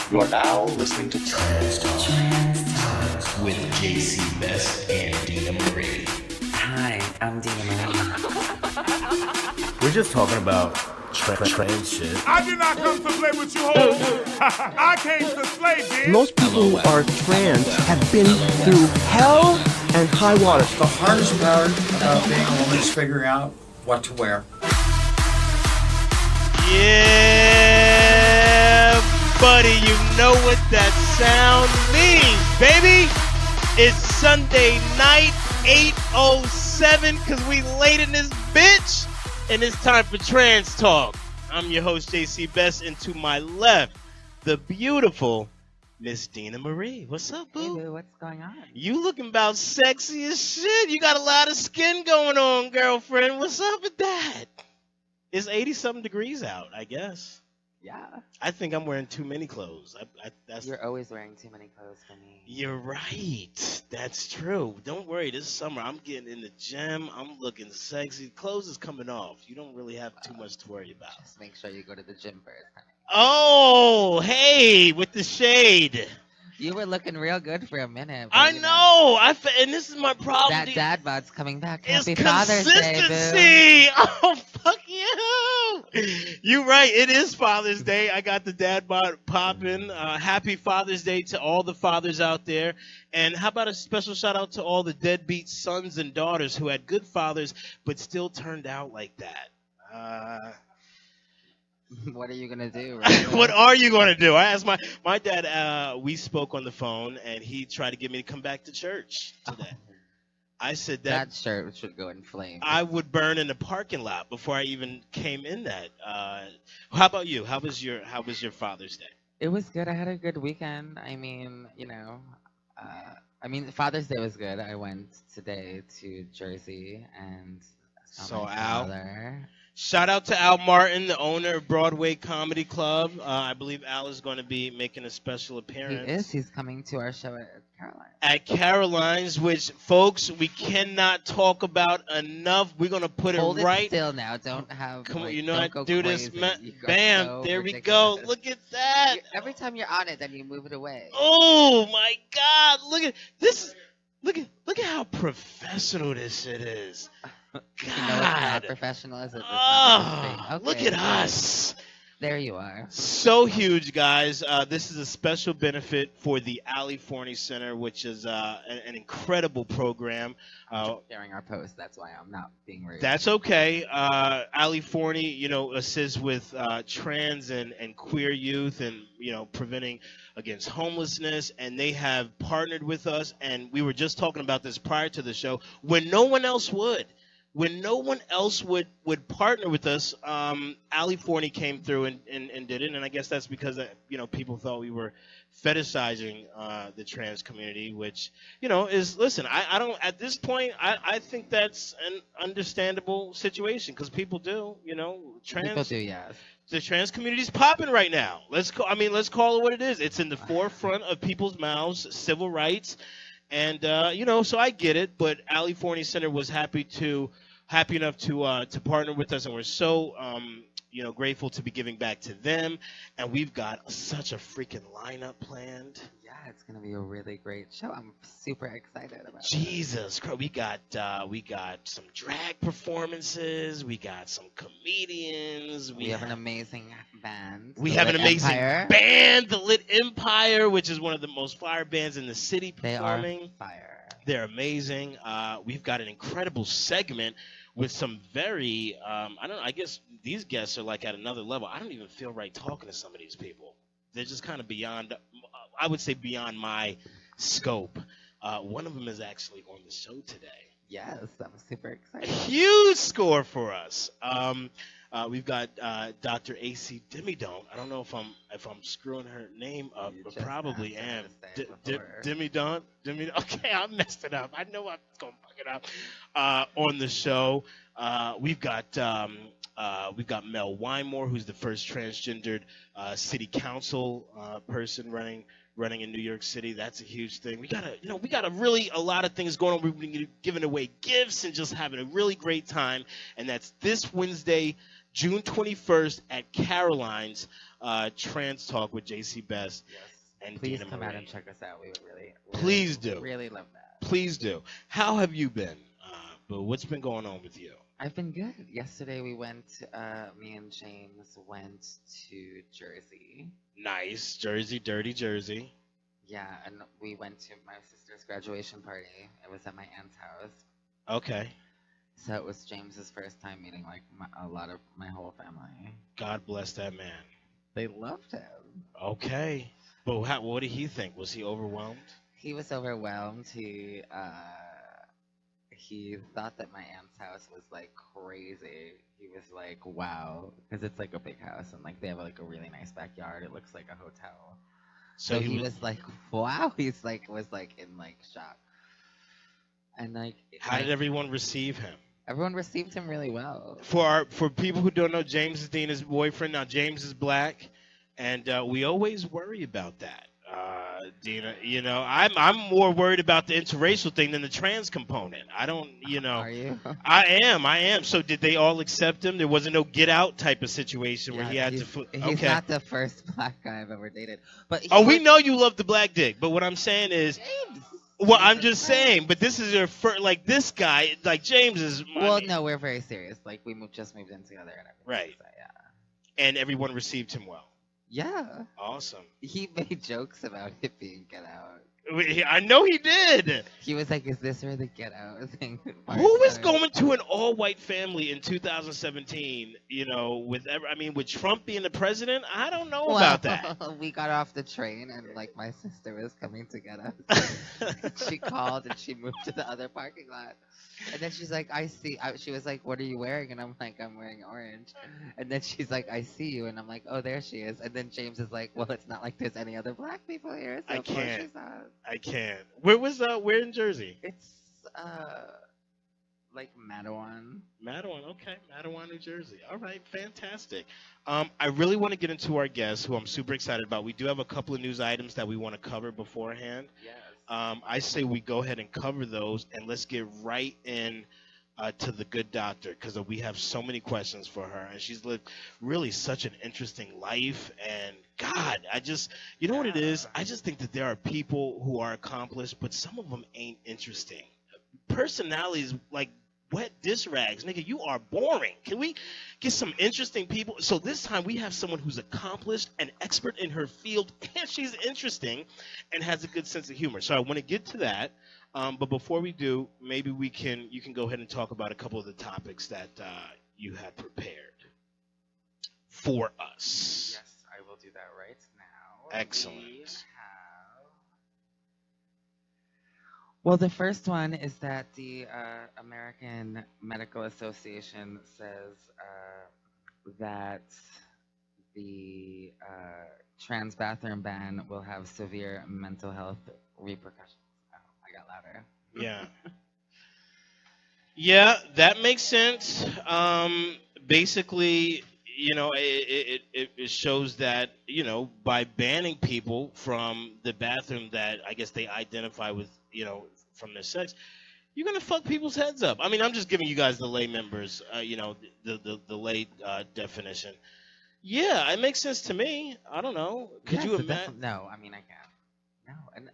You are now listening to Trans Talk with JC Best and Dina Marie. Hi, I'm Dina Marie. We're just talking about trans shit. I did not come to play with you hoes. I came to slay, bitch. Most people who are trans have been through hell and high water. The hardest part about being a woman is figuring out what to wear. Yeah, buddy, you know what that sound means, baby. It's Sunday night, 8:07, because we late in this bitch, and it's time for Trans Talk. I'm your host, JC Best, and to my left, the beautiful Miss Dina Marie. What's up, boo? Hey, boo, what's going on? You looking about sexy as shit. You got a lot of skin going on, girlfriend. What's up with that? It's 80-something degrees out, I guess. Yeah. I think I'm wearing too many clothes. You're always wearing too many clothes for me. You're right. That's true. Don't worry. This summer, I'm getting in the gym. I'm looking sexy. Clothes is coming off. You don't really have too much to worry about. Just make sure you go to the gym first, honey. Oh, hey, with the shade. You were looking real good for a minute. I you know. And this is my problem. That dad bod's coming back. It's Happy Father's Day, boo. consistency. Oh, fuck you. You right. It is Father's Day. I got the dad bod popping. Happy Father's Day to all the fathers out there. And how about a special shout out to all the deadbeat sons and daughters who had good fathers but still turned out like that. What are you going to do? Right? What are you going to do? I asked my dad, we spoke on the phone, and he tried to get me to come back to church today. I said that shirt should go in flames. I would burn in the parking lot before I even came in that. How about you? How was your Father's Day? It was good. I had a good weekend. I mean, Father's Day was good. I went today to Jersey and saw my father. Shout out to Al Martin, the owner of Broadway Comedy Club. I believe Al is going to be making a special appearance. He is. He's coming to our show at Caroline's. At Caroline's, which, folks, we cannot talk about enough. We're going to put Hold it right. Still now. Don't have. Come on, don't I do crazy. this. Bam, there we go. Look at that. Every time you're on it, then you move it away. Oh my God! Look at this. Look at how professional this shit is. God, You know it's not professional, is it? Oh, okay. Look at us. There you are. So huge, guys. This is a special benefit for the Ali Forney Center, which is an incredible program. Sharing our post. That's why I'm not being rude. That's okay. Ali Forney, assists with trans and queer youth and, preventing against homelessness. And they have partnered with us. And we were just talking about this prior to the show when no one else would. When no one else would partner with us, Ali Forney came through and did it. And I guess that's because, people thought we were fetishizing the trans community, which, is, listen, I don't, at this point, I think that's an understandable situation because people do, trans. People do, yes. The trans community is popping right now. Let's call it what it is. It's in the forefront of people's mouths, civil rights. And, so I get it, but Ali Forney Center was happy enough to partner with us, and we're so, grateful to be giving back to them. And we've got such a freaking lineup planned. Yeah, it's going to be a really great show. I'm super excited about it. Jesus Christ. We got some drag performances. We got some comedians. We have an amazing band. We have an amazing Empire. band, the Lit Empire, which is one of the most fire bands in the city performing. They are fire. They're amazing. We've got an incredible segment with some very, I guess these guests are like at another level. I don't even feel right talking to some of these people. They're just kind of beyond, I would say beyond my scope. One of them is actually on the show today. Yes, I'm super A excited. huge score for us. We've got Dr. AC Demidon. I don't know if I'm screwing her name up, but probably am. Demidon. Okay, I messed it up. I know I'm gonna fuck it up. On the show, we've got Mel Wymore, who's the first transgendered city council person running in New York City. That's a huge thing. We got a lot of things going on. We've been giving away gifts and just having a really great time. And that's this Wednesday, June 21st at Caroline's. Trans Talk with JC Best Yes. and Please Dina come Marie. out and check us out. We would really, Please do. really love that. Please do. How have you been? But what's been going on with you? I've been good. Yesterday we went, me and James went to Jersey. Nice. Jersey, dirty Jersey. Yeah, and we went to my sister's graduation party. It was at my aunt's house. Okay. So it was James's first time meeting like a lot of my whole family. God bless that man. They loved him. Okay. But what did he think? Was he overwhelmed? He was overwhelmed. He thought that my aunt's house was like crazy. He was like, wow, because it's like a big house and like they have like a really nice backyard. It looks like a hotel. So he was like, wow. He's like was like in like shock. And like, how did everyone receive him? Everyone received him really well. For people who don't know, James is Dina's boyfriend. Now James is black, and we always worry about that. Dina, you know, I'm more worried about the interracial thing than the trans component. I don't, you know. Are you? I am. So did they all accept him? There wasn't no get out type of situation where he had to. He's not the first black guy I've ever dated. But we know you love the black dick. But what I'm saying is, James. well, I'm just saying. But this is your first. Like this guy, like James is. Well, no, we're very serious. Like we just moved in together and everything. Right. So, yeah. And everyone received him well. Yeah. Awesome. He made jokes about it being Get Out. I know he did. He was like, "Is this where the Get Out thing?" Who is going to an all-white family in 2017? You know, with Trump being the president, I don't know about that. We got off the train and like my sister was coming to get us. She called and she moved to the other parking lot. And then she's like, she was like, "What are you wearing?" And I'm like, "I'm wearing orange." And then she's like, "I see you." And I'm like, "Oh, there she is." And then James is like, "Well, it's not like there's any other black people here." So I of course can't. she's not. I can't. Where in Jersey? It's like Madawan. Okay. Madawan, New Jersey. All right, fantastic. I really want to get into our guests, who I'm super excited about. We do have a couple of news items that we want to cover beforehand. Yes. I say we go ahead and cover those, and let's get right in to the good doctor, because we have so many questions for her, and she's lived really such an interesting life. And God, you know what it is? I just think that there are people who are accomplished, but some of them ain't interesting. Personalities like wet dish rags, nigga. You are boring. Can we get some interesting people? So this time we have someone who's accomplished and expert in her field, and she's interesting and has a good sense of humor. So I want to get to that. But before we do, maybe you can go ahead and talk about a couple of the topics that you had prepared for us. Yes, I will do that right now. Excellent. Well, the first one is that the American Medical Association says that the trans bathroom ban will have severe mental health repercussions. Oh, I got louder. Yeah. Yeah, that makes sense. Basically, you know, it shows that, you know, by banning people from the bathroom that I guess they identify with, you know, from their sex, you're gonna fuck people's heads up. I mean, I'm just giving you guys the lay members, you know, the lay definition. Yeah, it makes sense to me. I don't know. Could you imagine? No, I mean I can't. No, and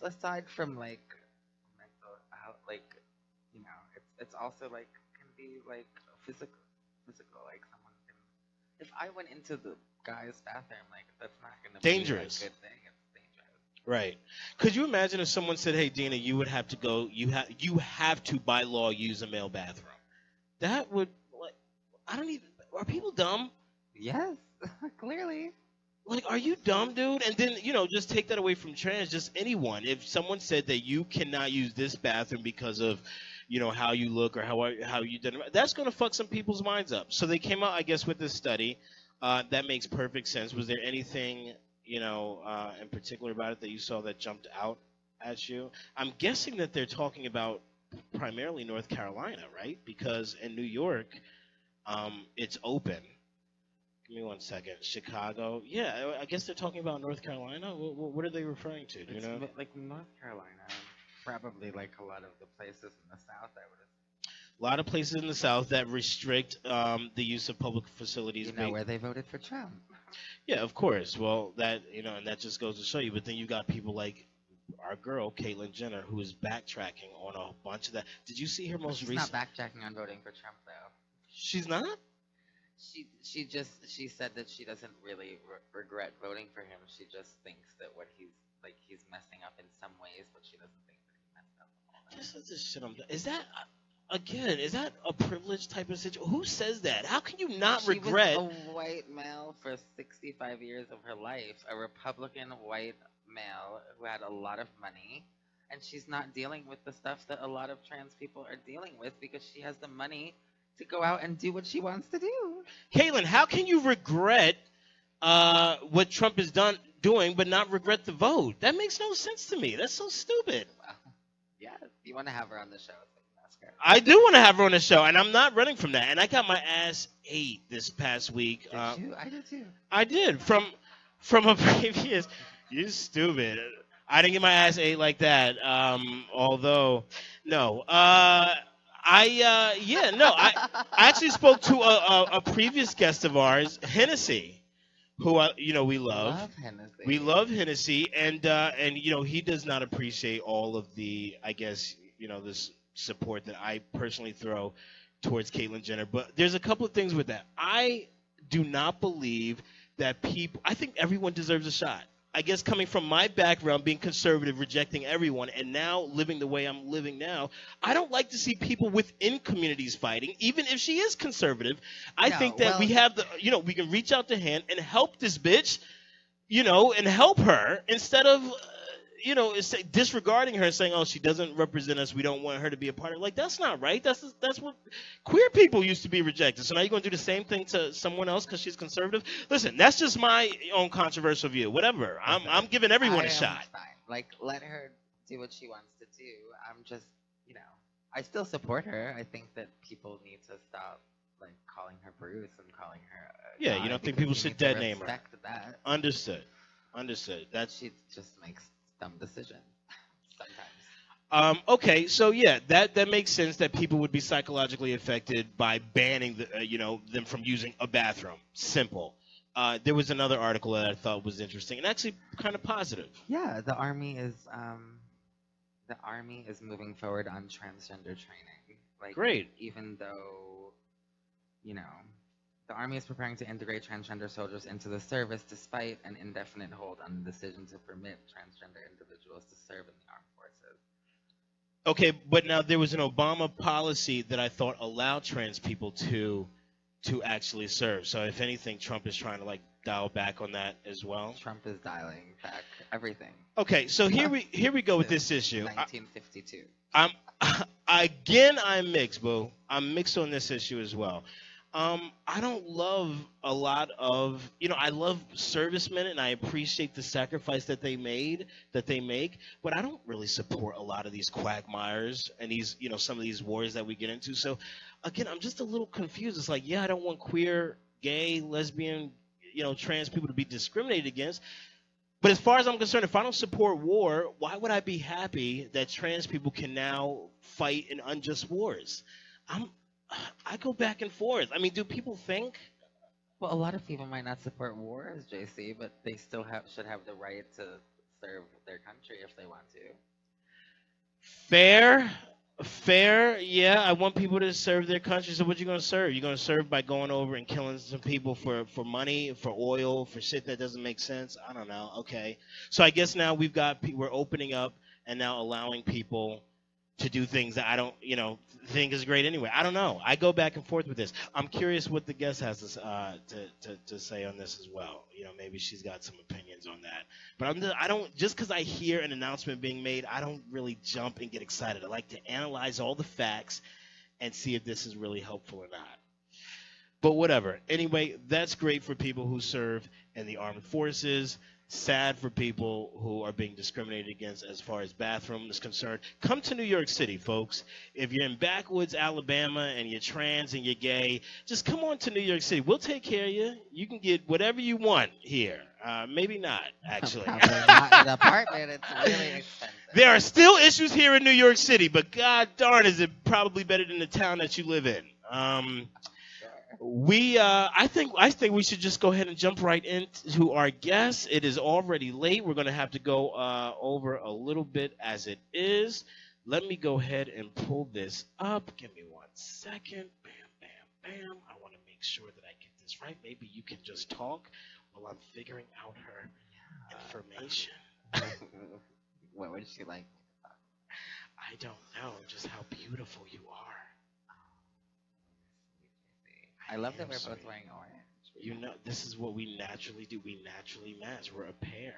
aside from like mental health, like, you know, it's also like can be like physical. Like someone can. If I went into the guy's bathroom, like that's not gonna dangerous. Be a good thing. Right. Could you imagine if someone said, "Hey, Dina, you would have to go. You have to by law use a male bathroom." That would, like, I don't even. Are people dumb? Yes, clearly. Like, are you dumb, dude? And then, you know, just take that away from trans. Just anyone. If someone said that you cannot use this bathroom because of, you know, how you look or how you did, that's gonna fuck some people's minds up. So they came out, I guess, with this study. That makes perfect sense. Was there anything, you know, in particular about it that you saw that jumped out at you? I'm guessing that they're talking about primarily North Carolina, right? Because in New York, it's open. Give me 1 second. Chicago. Yeah, I guess they're talking about North Carolina. What are they referring to? Do you know? Like North Carolina, probably like a lot of the places in the South, I would assume. A lot of places in the South that restrict the use of public facilities. You know where they voted for Trump. Yeah, of course. Well, that and that just goes to show you. But then you got people like our girl Caitlyn Jenner, who is backtracking on a bunch of that. Did you see her But most she's recent? not backtracking on voting for Trump though. She's not. She said that she doesn't really regret voting for him. She just thinks that he's messing up in some ways, but she doesn't think that he messed up all that. This is the shit is that again? Is that a privileged type of situation? Who says that? How can you not regret? She was a white male for 65 years of her life, a Republican white male who had a lot of money, and she's not dealing with the stuff that a lot of trans people are dealing with because she has the money to go out and do what she wants to do. Caitlyn, how can you regret what Trump is doing, but not regret the vote? That makes no sense to me. That's so stupid. Well, yeah, you want to have her on the show, so you can ask her. I do want to have her on the show, and I'm not running from that. And I got my ass ate this past week. Did you? I did too. I did from a previous. You stupid. I didn't get my ass ate like that. Although, no. I actually spoke to a previous guest of ours, Hennessy, who we love. Hennessy. We love Hennessy, and he does not appreciate all of the, I guess, this support that I personally throw towards Caitlyn Jenner. But there's a couple of things with that. I do not believe that I think everyone deserves a shot. I guess coming from my background, being conservative, rejecting everyone, and now living the way I'm living now, I don't like to see people within communities fighting, even if she is conservative. I think that we have we can reach out the hand and help this bitch, and help her instead of, disregarding her and saying, oh, she doesn't represent us. We don't want her to be a part of it. Like, that's not right. That's what queer people used to be rejected. So now you're going to do the same thing to someone else because she's conservative? Listen, that's just my own controversial view. Whatever. I'm giving everyone a shot. Fine. Like, let her do what she wants to do. I'm just, I still support her. I think that people need to stop, like, calling her Bruce and calling her. Yeah, you don't think people should dead name her? Respect that. Understood. She just makes dumb decisions sometimes. Okay, so yeah, that makes sense that people would be psychologically affected by banning them from using a bathroom. Simple. There was another article that I thought was interesting and actually kind of positive. Yeah, the army is moving forward on transgender training. Like, great. Even though, the Army is preparing to integrate transgender soldiers into the service despite an indefinite hold on the decision to permit transgender individuals to serve in the armed forces. Okay, but now there was an Obama policy that I thought allowed trans people to actually serve. So if anything, Trump is trying to dial back on that as well. Trump is dialing back everything. Okay, so here we go with this issue. 1952. I'm mixed, boo. I'm mixed on this issue as well. I don't love a lot of, I love servicemen and I appreciate the sacrifice that they make, but I don't really support a lot of these quagmires and these, some of these wars that we get into. So again, I'm just a little confused. It's like, yeah, I don't want queer, gay, lesbian, trans people to be discriminated against. But as far as I'm concerned, if I don't support war, why would I be happy that trans people can now fight in unjust wars? I go back and forth. I mean, do people think? Well, a lot of people might not support wars, JC, but they still should have the right to serve their country if they want to. Fair. Yeah, I want people to serve their country. So what you gonna serve? You're gonna serve by going over and killing some people for money, for oil, for shit that doesn't make sense? I don't know. Okay. So I guess now we're opening up and now allowing people to do things that I don't, think is great anyway. I don't know. I go back and forth with this. I'm curious what the guest has to say on this as well. Maybe she's got some opinions on that. But I don't just because I hear an announcement being made, I don't really jump and get excited. I like to analyze all the facts and see if this is really helpful or not. But whatever. Anyway, that's great for people who serve in the armed forces. Sad for people who are being discriminated against as far as bathroom is concerned. Come to New York City, folks. If you're in backwoods Alabama and you're trans and you're gay, just come on to New York City. We'll take care of you. You can get whatever you want here. Maybe not, actually. Probably not an apartment. It's really expensive. There are still issues here in New York City, but god darn is it probably better than the town that you live in. I think we should just go ahead and jump right into our guests. It is already late. We're going to have to go over a little bit as it is. Let me go ahead and pull this up. Give me 1 second. Bam, bam, bam. I want to make sure that I get this right. Maybe you can just talk while I'm figuring out her information. What would she like? I don't know just how beautiful you are. I love that am we're sorry. both wearing orange. You know, this is what we naturally do. We naturally match. We're a pair.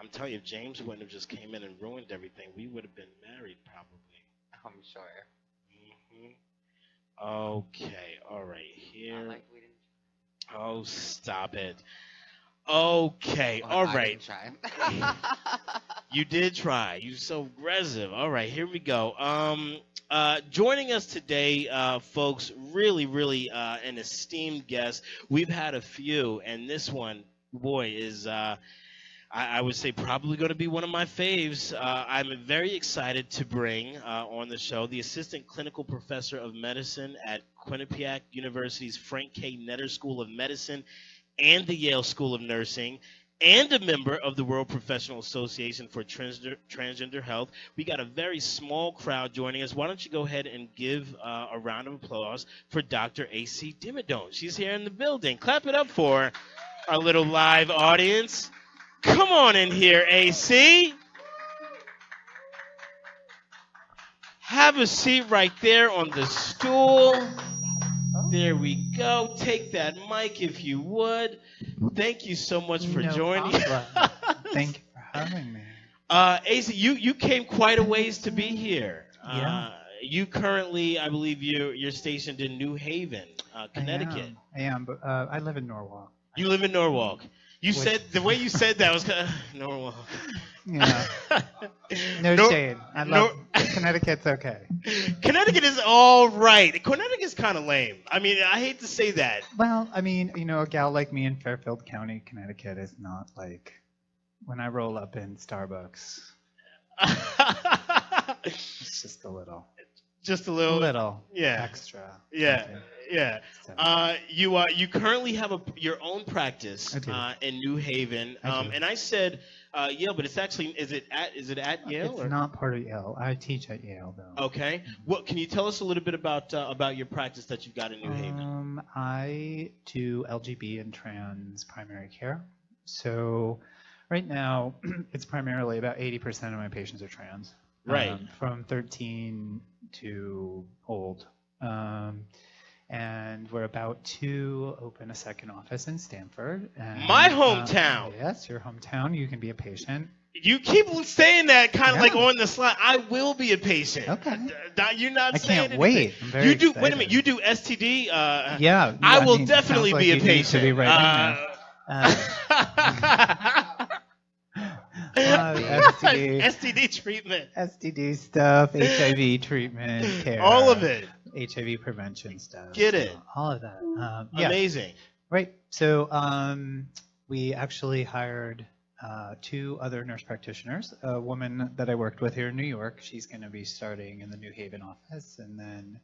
I'm telling you, if James wouldn't have just came in and ruined everything, we would have been married probably. I'm sure. Okay. All right. Here. Not like we didn't. Oh, stop it. Okay. Well, All I right. didn't try. You did try. You're so aggressive. All right, here we go. Joining us today, folks, really an esteemed guest. We've had a few, and this one, boy, is I would say probably going to be one of my faves. I'm very excited to bring on the show the Assistant Clinical Professor of Medicine at Quinnipiac University's Frank K. Netter School of Medicine and the Yale School of Nursing, and a member of the World Professional Association for Transgender Health. We got a very small crowd joining us. Why don't you go ahead and give a round of applause for Dr. A.C. Dimmadome. She's here in the building. Clap it up for our little live audience. Come on in here, A.C. Have a seat right there on the stool. There we go. Take that mic if you would. Thank you so much for joining. Thank you for having me. AC, you came quite a ways to be here. Yeah. You currently, I believe, you're stationed in New Haven, Connecticut. I am, but I live in Norwalk. You live in Norwalk. You said the way you said that was kind of Norwalk. Yeah. No shade. I love Connecticut's okay. Connecticut is all right. Connecticut's kind of lame. I mean, I hate to say that. Well, I mean, a gal like me in Fairfield County, Connecticut is not like when I roll up in Starbucks. It's just a little. Just a little. Yeah. Extra. Yeah. something. Yeah. So, You currently have your own practice I do. in New Haven. I do. And I said Yale, but it's actually is it at Yale? it's or? not part of Yale. I teach at Yale, though. Okay. What can you tell us a little bit about your practice that you've got in New Haven? I do LGB and trans primary care. So right now, it's primarily about 80% of my patients are trans. Right. From 13 to old. And we're about to open a second office in Stamford. And, My hometown. Yes, your hometown. You can be a patient. You keep saying that kind of Yeah. like on the slide. I will be a patient. Okay. You're not I saying can't anything. wait. I'm very You do. Wait a excited. minute. You do STD. Yeah. I will mean, definitely sounds be like a you need to patient. be right STD. STD treatment. STD stuff, HIV treatment, care. All of it. HIV prevention stuff. Get it. All of that. Yeah. Amazing. Right. So we actually hired 2 other nurse practitioners. A woman that I worked with here in New York, she's going to be starting in the New Haven office, and then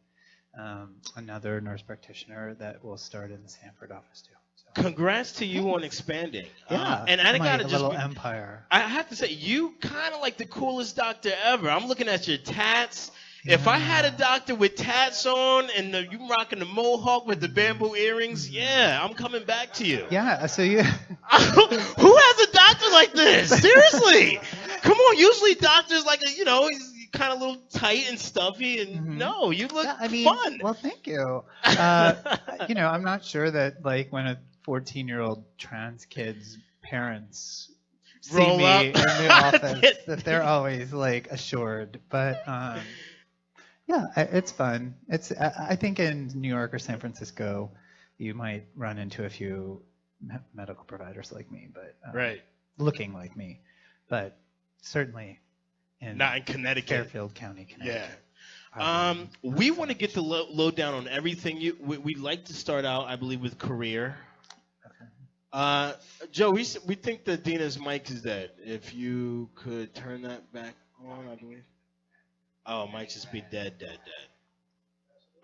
another nurse practitioner that will start in the Sanford office too. So, Congrats to you on expanding. yeah. And I my gotta just. little empire. I have to say, you kind of like the coolest doctor ever. I'm looking at your tats. If I had a doctor with tats on and you rocking the mohawk with the bamboo earrings, yeah, I'm coming back to you. Yeah. So you. Who has a doctor like this? Seriously. Come on. Usually doctors like, he's kind of a little tight and stuffy. And no, you look Yeah, I mean, fun. well, thank you. I'm not sure that like when a 14-year-old trans kid's parents see Roll me up. in the office, that they're always like assured. But yeah, it's fun. I think in New York or San Francisco, you might run into a few medical providers like me, but Right. looking like me, but certainly in Not in Connecticut. Fairfield County, Connecticut. Yeah. probably. We want to get the lowdown on everything. We'd like to start out, I believe, with career. Joe, we think that Dina's mic is dead. If you could turn that back on, I believe. Oh, might just be dead.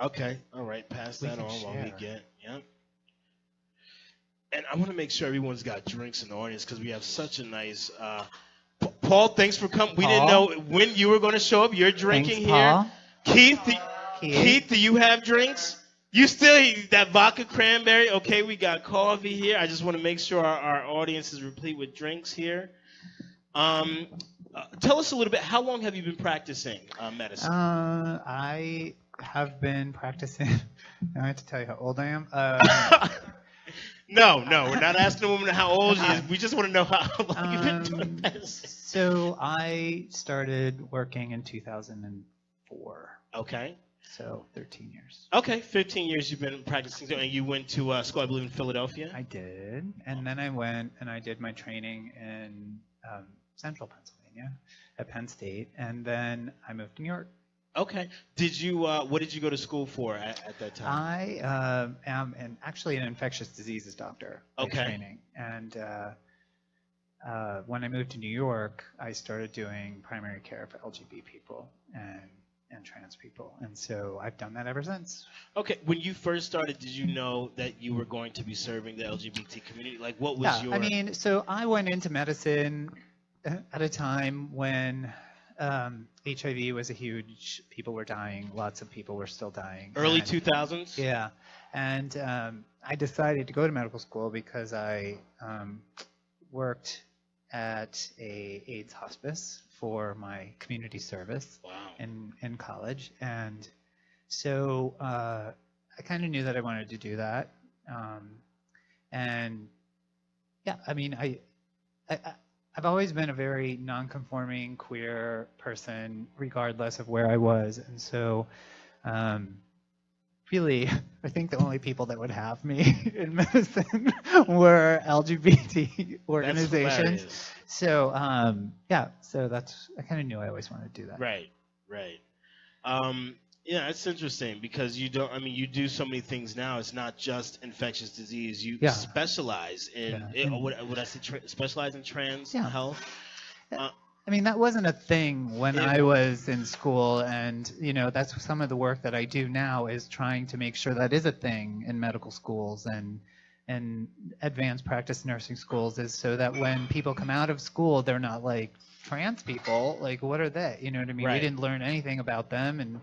Okay. All right. Pass We that can on while we share. get. Yep. And I want to make sure everyone's got drinks in the audience because we have such a nice. Paul, thanks for coming. We didn't know Paul? when you were going to show up. You're drinking Thanks, here. Paul. Keith, do you have drinks? You still that vodka cranberry? Okay, we got coffee here. I just want to make sure our audience is replete with drinks here. Tell us a little bit. How long have you been practicing medicine? I have been practicing. I have to tell you how old I am. No, we're not asking a woman how old she is. We just want to know how long you've been doing medicine. So I started working in 2004. Okay. So 13 years. Okay, 15 years you've been practicing, and you went to school, I believe, in Philadelphia? I did. And then I went and I did my training in central Pennsylvania at Penn State. And then I moved to New York. Okay. Did you? What did you go to school for at that time? I am actually an infectious diseases doctor by Okay. training. And when I moved to New York, I started doing primary care for LGBT people and trans people. And so I've done that ever since. Okay. When you first started, did you know that you were going to be serving the LGBT community? Like, what was your? I mean, so I went into medicine at a time when HIV was a huge, people were dying, lots of people were still dying. Early And- 2000s? Yeah, and I decided to go to medical school because I worked at a AIDS hospice for my community service Wow. in college, and so I kind of knew that I wanted to do that, and yeah, I mean, I've always been a very non-conforming queer person, regardless of where I was, and so really, I think the only people that would have me in medicine were LGBT organizations. hilarious. So yeah, so I kind of knew I always wanted to do that. Right. Yeah, it's interesting because you don't. I mean, you do so many things now. It's not just infectious disease. You Yeah. specialize in. Yeah. Would I say specialize in trans Yeah. health? I mean, that wasn't a thing when I was in school, and that's some of the work that I do now is trying to make sure that is a thing in medical schools and advanced practice nursing schools, is so that when people come out of school, they're not like trans people. Like, what are they? You know what I mean? Right. We didn't learn anything about them, and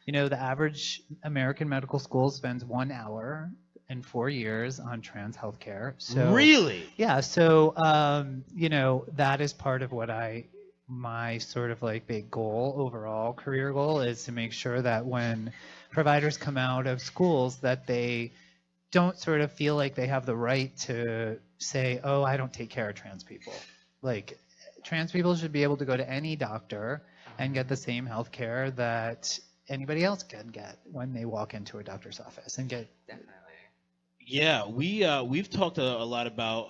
the average American medical school spends 1 hour in 4 years on trans healthcare. So Really? yeah, so that is part of what my sort of like big goal, overall career goal, is to make sure that when providers come out of schools that they don't sort of feel like they have the right to say, oh, I don't take care of trans people. Like, trans people should be able to go to any doctor and get the same health care that anybody else can get when they walk into a doctor's office and get. Definitely. Yeah, we've talked a lot about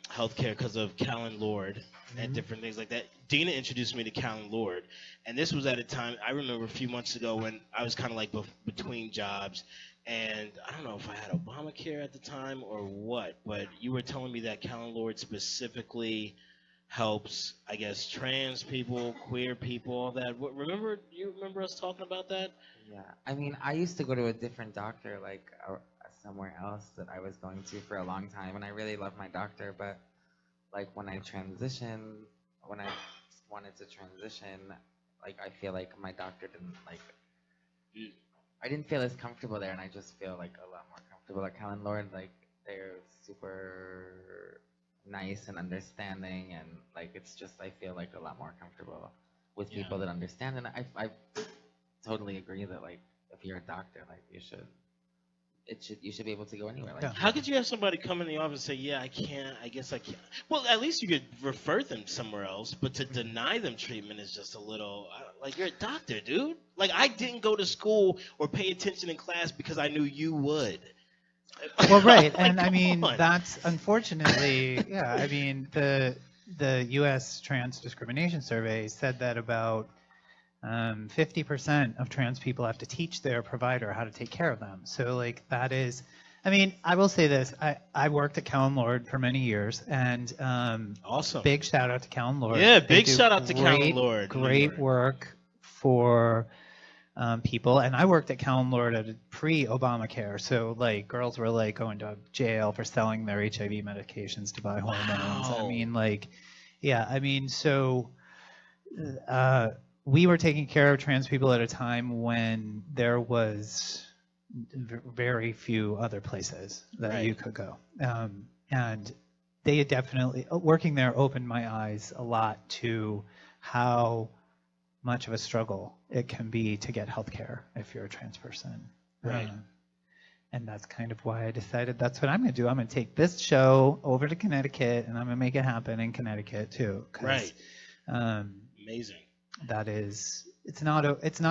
healthcare because of Callan Lord and different things like that. Dina introduced me to Callan Lord, and this was at a time I remember a few months ago when I was kind of like between jobs, and I don't know if I had Obamacare at the time or what, but you were telling me that Callan Lord specifically helps, I guess, trans people, queer people, all that. You remember us talking about that? Yeah, I mean, I used to go to a different doctor, like somewhere else that I was going to for a long time, and I really loved my doctor, but like when I wanted to transition, like I feel like my doctor didn't like, I didn't feel as comfortable there, and I just feel like a lot more comfortable at Callan Lord. Like, they're super nice and understanding, and like it's just, I feel like a lot more comfortable with people that understand, and I totally agree that like if you're a doctor, like you should be able to go anywhere. Like, Yeah. How could you have somebody come in the office and say, yeah, I guess I can't. Well, at least you could refer them somewhere else, but to deny them treatment is just a little, like, you're a doctor, dude. Like, I didn't go to school or pay attention in class because I knew you would. Well, right, Like, and I come mean on. that's unfortunately, yeah. I mean the U.S. Trans Discrimination Survey said that about 50% of trans people have to teach their provider how to take care of them. So like that is, I mean, I will say this: I worked at Callan Lord for many years, and Awesome. big shout out to Callan Lord. Yeah, They big do shout out to Callan great- Lord, New Great York. work for people. And I worked at Calum Lord at pre-Obamacare, so like girls were like going to jail for selling their HIV medications to buy hormones. I Wow. mean, like, yeah, I mean, so we were taking care of trans people at a time when there was very few other places that Right. you could go. And they had definitely, working there opened my eyes a lot to how much of a struggle it can be to get health care if you're a trans person. Right. And that's kind of why I decided that's what I'm going to do. I'm going to take this show over to Connecticut, and I'm going to make it happen in Connecticut too. 'Cause, Right. Amazing. Amazing. That is, it's not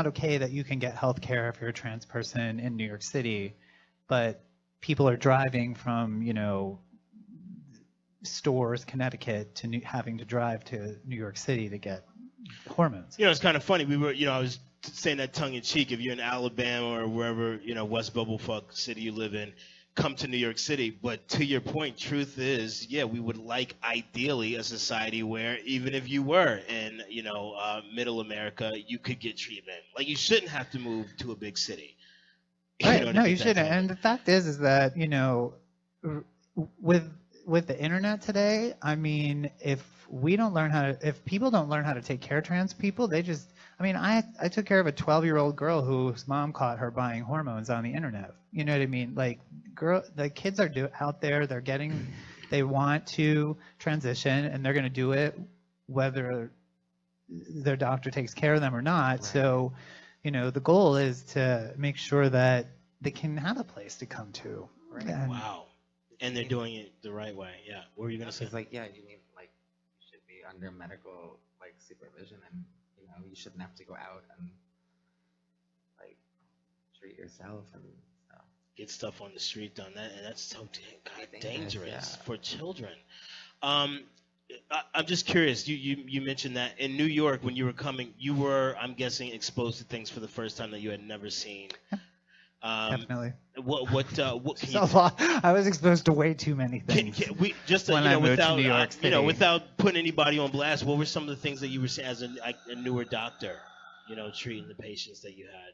okay that you can get health care if you're a trans person in New York City, but people are driving from, you know, Stores, Connecticut to having to drive to New York City to get hormones. You know, it's kind of funny. We were, you know, I was saying that tongue in cheek. If you're in Alabama or wherever, you know, West Bumblefuck city you live in, come to New York City. But to your point, truth is, yeah, we would like ideally a society where even if you were in, you know, middle America, you could get treatment. Like you shouldn't have to move to a big city. Right. know, to No, get you that shouldn't. help. And the fact is that, you know, with the internet today, I mean, if people don't learn how to take care of trans people, they just, I mean, I took care of a 12-year-old girl whose mom caught her buying hormones on the internet. You know what I mean? Like, the kids are out there, they want to transition, and they're going to do it whether their doctor takes care of them or not. Right. So, you know, the goal is to make sure that they can have a place to come to. Right. And- Wow. And they're doing it the right way. Yeah. What were you gonna say? It's like, yeah, you need, like, you should be under medical, like, supervision, and, you know, you shouldn't have to go out and, like, treat yourself and stuff. Get stuff on the street done. That's so Dangerous, dangerous yeah. for children. I'm just curious. You mentioned that in New York when you were coming, you were, I'm guessing, exposed to things for the first time that you had never seen. Definitely. What can So I was exposed to way too many things. can we just when you I know moved to without New York you know City. without putting anybody on blast, what were some of the things that you were seeing as a newer doctor, you know, treating the patients that you had?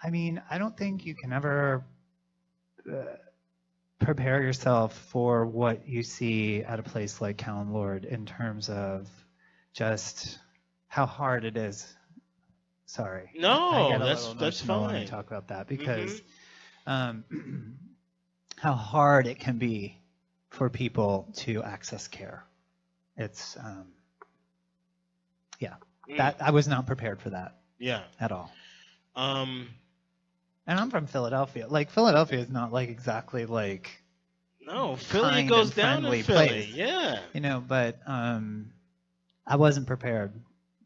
I mean, I don't think you can ever prepare yourself for what you see at a place like Calum Lord in terms of just how hard it is. Sorry. No, I get a that's little emotional when I fine. talk about that because how hard it can be for people to access care. It's that I was not prepared for that Yeah. at all. Um. And I'm from Philadelphia. Like Philadelphia is not like exactly like, No, Philly kind goes and down in friendly Philly. place. Yeah. you know, but I wasn't prepared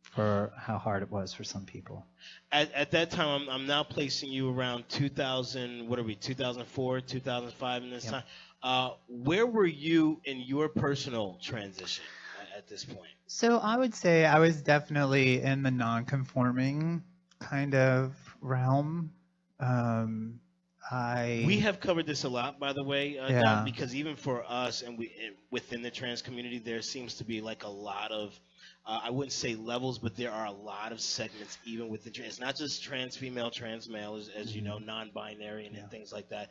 for how hard it was for some people. At that time, I'm now placing you around 2000. What are we? 2004, 2005 in this Yep. time. Where were you in your personal transition at this point? So I would say I was definitely in the non-conforming kind of realm. We have covered this a lot, by the way, Yeah. Doc, because even for us and within the trans community, there seems to be like a lot of, I wouldn't say levels, but there are a lot of segments even within trans. It's not just trans female, trans male, as you know, non-binary and things like that.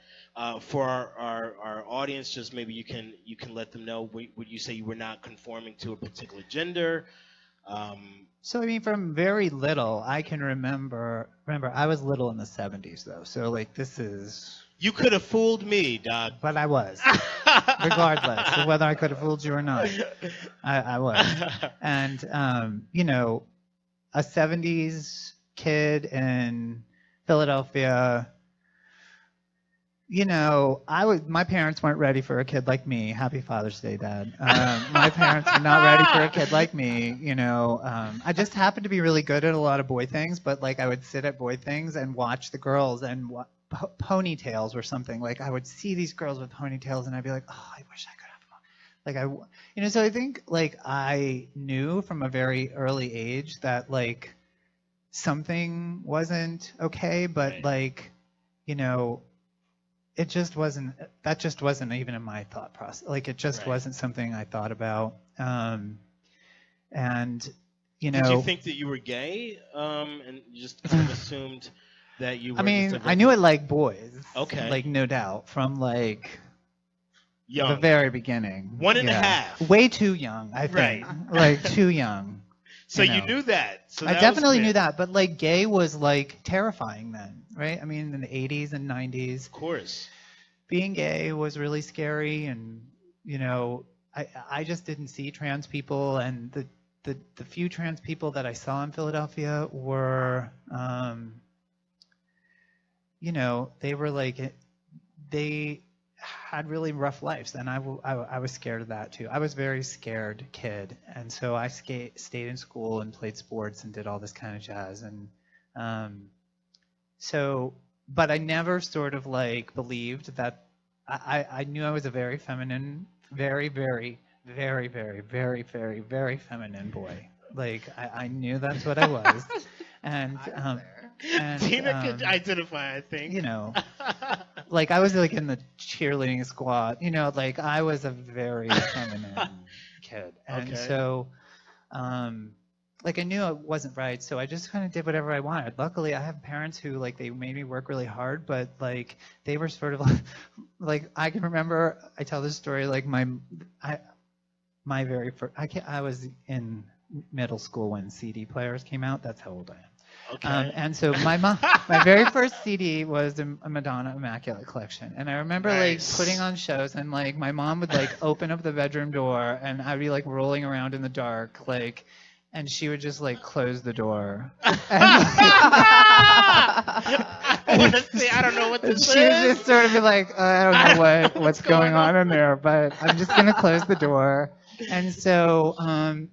For our audience, just maybe you can let them know. Would you say you were not conforming to a particular gender? So I mean, from very little, I can remember I was little in the 70s though. So like this is, You could have fooled me, Doc. but I was, regardless of whether I could have fooled you or not, I was. And you know, a 70s kid in Philadelphia, you know, my parents weren't ready for a kid like me. Happy Father's Day, Dad. My parents were not ready for a kid like me. You know, I just happened to be really good at a lot of boy things, but like I would sit at boy things and watch the girls and ponytails or something. Like I would see these girls with ponytails and I'd be like, oh, I wish I could have one. Like you know, so I think like I knew from a very early age that like something wasn't okay, but Right. like, you know, that just wasn't even in my thought process. Like it just Right. wasn't something I thought about. And you know. Did you think that you were gay? And you just kind of assumed that you were. I mean, just a I knew I regular- liked boys. Okay. Like, no doubt, from like the young. very beginning. One and a Yeah. half. Way too young, I think. Like, too young. So you you know. knew that. So I that was definitely great. knew that, but like gay was like terrifying then, right? I mean, in the 80s and 90s, Of course. being gay was really scary, and you know, I just didn't see trans people, and the few trans people that I saw in Philadelphia were, you know, they were like, they had really rough lives, and I was scared of that too. I was a very scared kid, and so I stayed in school and played sports and did all this kind of jazz, and so, but I never sort of like believed that. I knew I was a very feminine, very, very, very, very, very, very, very feminine boy. Like I knew that's what I was, and and Tina could identify, I think. you know, like I was like in the cheerleading squad, you know, like I was a very feminine kid, and Okay. so like I knew it wasn't right, so I just kind of did whatever I wanted. Luckily, I have parents who like they made me work really hard, but like they were sort of like I can remember, I tell this story like my very first, I was in middle school when CD players came out. That's how old I am. Okay. And so my very first CD was a Madonna Immaculate Collection, and I remember Nice. like putting on shows, and like my mom would like open up the bedroom door, and I'd be like rolling around in the dark, like, and she would just like close the door. I want to say I don't know what And this she would is. just sort of be like, I don't know what's going on in there, but I'm just gonna close the door. And so,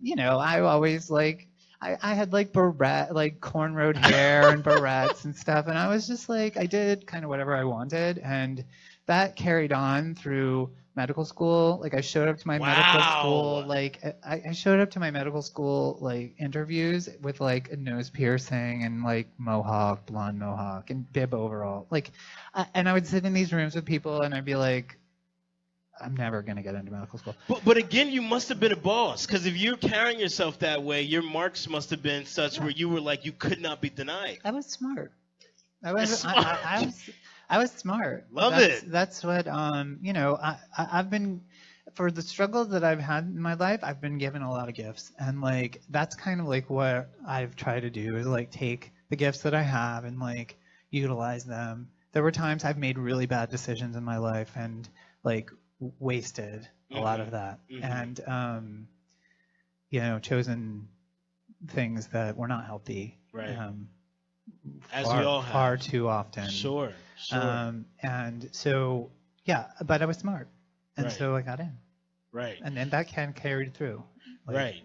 you know, I always like, I had like like cornrowed hair and barrettes and stuff, and I was just like, I did kind of whatever I wanted, and that carried on through medical school. Like I showed up to my medical Wow. school, like I showed up to my medical school like interviews with like a nose piercing and like mohawk, blonde mohawk, and bib overall. Like, and I would sit in these rooms with people, and I'd be like, I'm never gonna get into medical school. But again, you must have been a boss, because if you're carrying yourself that way, your marks must have been such where you were like, you could not be denied. I was smart. I That's was I was smart. Love that's, it. That's what you know. I've been, for the struggles that I've had in my life, I've been given a lot of gifts, and like that's kind of like what I've tried to do is like take the gifts that I have and like utilize them. There were times I've made really bad decisions in my life and like wasted a lot of that, and you know, chosen things that were not healthy. Right. As far, we all have. far too often. Sure. And so, yeah, but I was smart, and Right. so I got in, Right. and then that can carried through. Like, Right.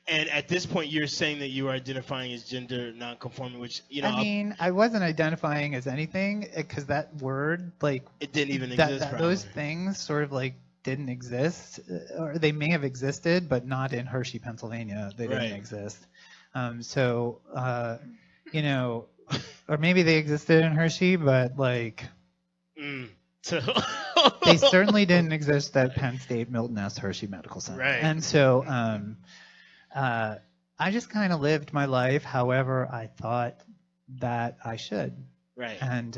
And at this point, you're saying that you are identifying as gender nonconforming, which, you know, I mean, I wasn't identifying as anything because that word, like, it didn't even that, exist. those probably. things sort of like didn't exist, or they may have existed, but not in Hershey, Pennsylvania. They didn't Right. exist. So, you know, or maybe they existed in Hershey, but like, So they certainly didn't exist at Penn State Milton S. Hershey Medical Center. Right. And so I just kind of lived my life however I thought that I should. Right. And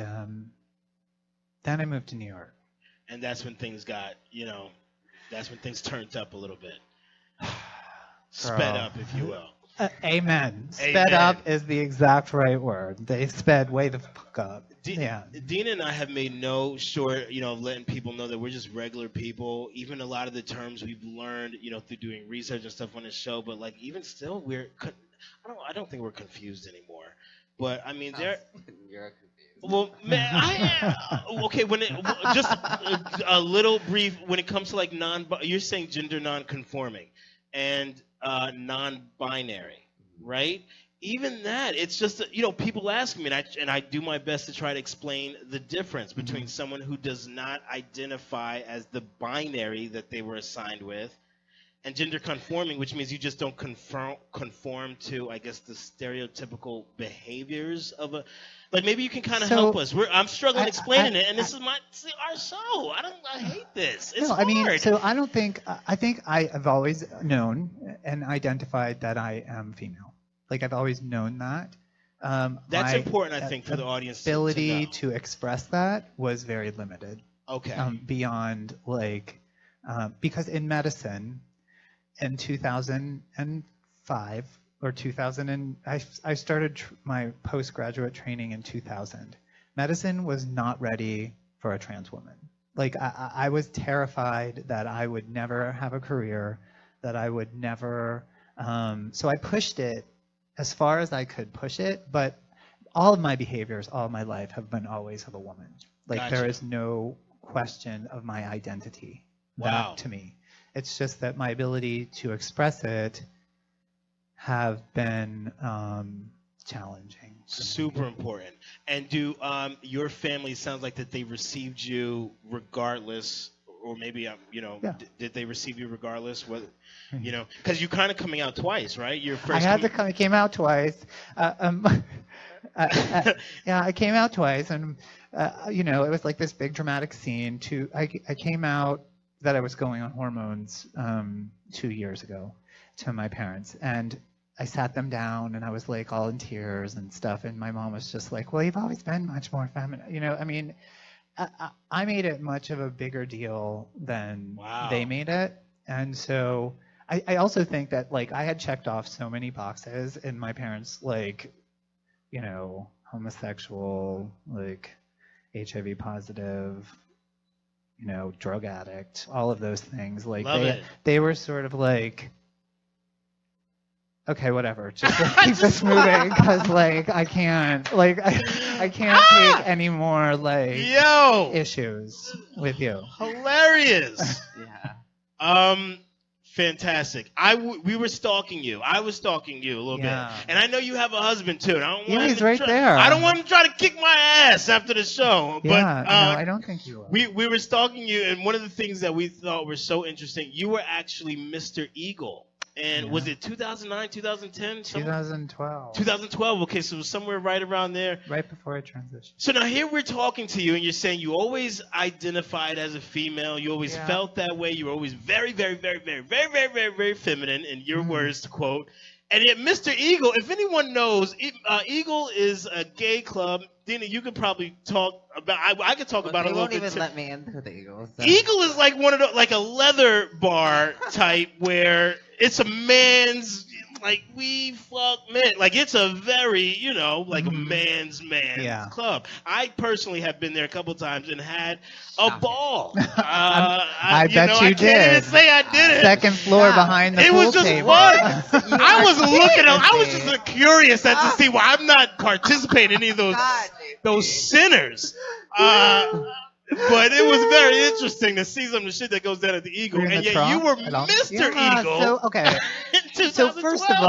then I moved to New York. And that's when things got, you know, that's when things turned up a little bit. Sped Girl. up, if you will. Amen. Sped Amen. up is the exact right word. They sped way the fuck up. Yeah. Dina and I have made no short, you know, of letting people know that we're just regular people. Even a lot of the terms we've learned, you know, through doing research and stuff on the show. But like, even still, I don't think we're confused anymore. But I mean, You're confused. well, man, okay. When it just a little brief when it comes to like you're saying gender non-conforming and non-binary, right? Even that, it's just, you know, people ask me, and I do my best to try to explain the difference between someone who does not identify as the binary that they were assigned with, and gender conforming, which means you just don't conform to, I guess, the stereotypical behaviors of a. Like, maybe you can kind of help us. I'm struggling explaining it, and this is our show. I hate this. It's hard. I mean, so I don't think I think I have always known and identified that I am female. Like I've always known that. That's my important, I think, for the audience to ability know. to express that was very limited. Okay. Beyond like, because in medicine, in 2005 or 2000, I started my postgraduate training in 2000. Medicine was not ready for a trans woman. Like I was terrified that I would never have a career, that I would never. So I pushed it as far as I could push it, but all of my behaviors, all of my life have been always of a woman. Like Gotcha. there is no question of my identity. Wow. That to me. It's just that my ability to express it have been challenging. Super important. And do your family, sounds like that they received you regardless, or maybe Yeah. did they receive you regardless? Whether because you kind of coming out twice, right? Your first. I came out twice. Yeah, I came out twice, and it was like this big dramatic scene. I came out that I was going on hormones 2 years ago to my parents, and I sat them down, and I was like all in tears and stuff, and my mom was just like, "Well, you've always been much more feminine." I mean, I made it much of a bigger deal than they made it, and so I also think that like I had checked off so many boxes, and my parents like, homosexual, like HIV positive, drug addict, all of those things. Like they were sort of like, okay, whatever, just like, keep this moving, because like I can't take any more like issues with you. Hilarious. Yeah. Fantastic. We were stalking you. I was stalking you a little bit, and I know you have a husband too. And I don't want him he's to right there. I don't want him to try to kick my ass after the show. But Yeah, no, I don't think you are. we were stalking you, and one of the things that we thought were so interesting, you were actually Mr. Eagle. And was it 2009, 2010? 2012. 2012. Okay, so it was somewhere right around there. Right before I transitioned. So now here we're talking to you, and you're saying you always identified as a female. You always felt that way. You were always very, very, very, very, very, very, very, very feminine, in your words to quote. And yet, Mr. Eagle, if anyone knows, Eagle is a gay club. Dina, you could probably talk about. I could talk about it a little bit. They won't even too. let me into the Eagles. So. Eagle is like one of the, like a leather bar type where it's a man's, like, we fuck men. Like, it's a very, like a man's club. I personally have been there a couple times and had a ball. I bet you I did. can't even say I did it. Second floor behind the It pool was just table. fun. I was looking at, I was just curious as to see why I'm not participating in any of those sinners. But it was very interesting to see some of the shit that goes down at the Eagle, and yet you were Mr. Eagle. So okay. So first of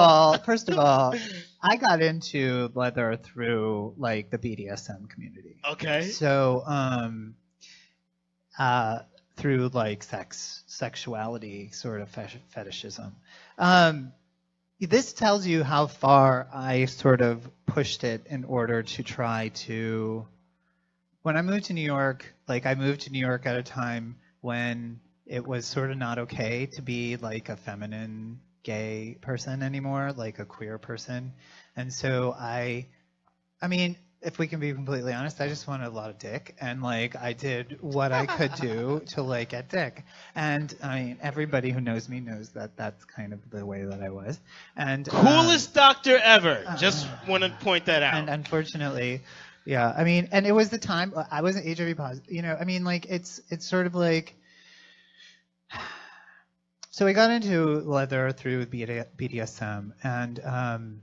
all, I got into leather through like the BDSM community. Okay. So through like sexuality sort of fetishism. This tells you how far I sort of pushed it in order to try to. When I moved to New York, I moved to New York at a time when it was sort of not okay to be like a feminine gay person anymore, like a queer person. And so I mean, if we can be completely honest, I just wanted a lot of dick, and I did what I could do to get dick. And I mean, everybody who knows me knows that that's kind of the way that I was. And coolest doctor ever. Just want to point that out. And unfortunately. Yeah, I mean, and it was the time I wasn't HIV positive. I mean, it's sort of like. So I got into leather through BDSM, and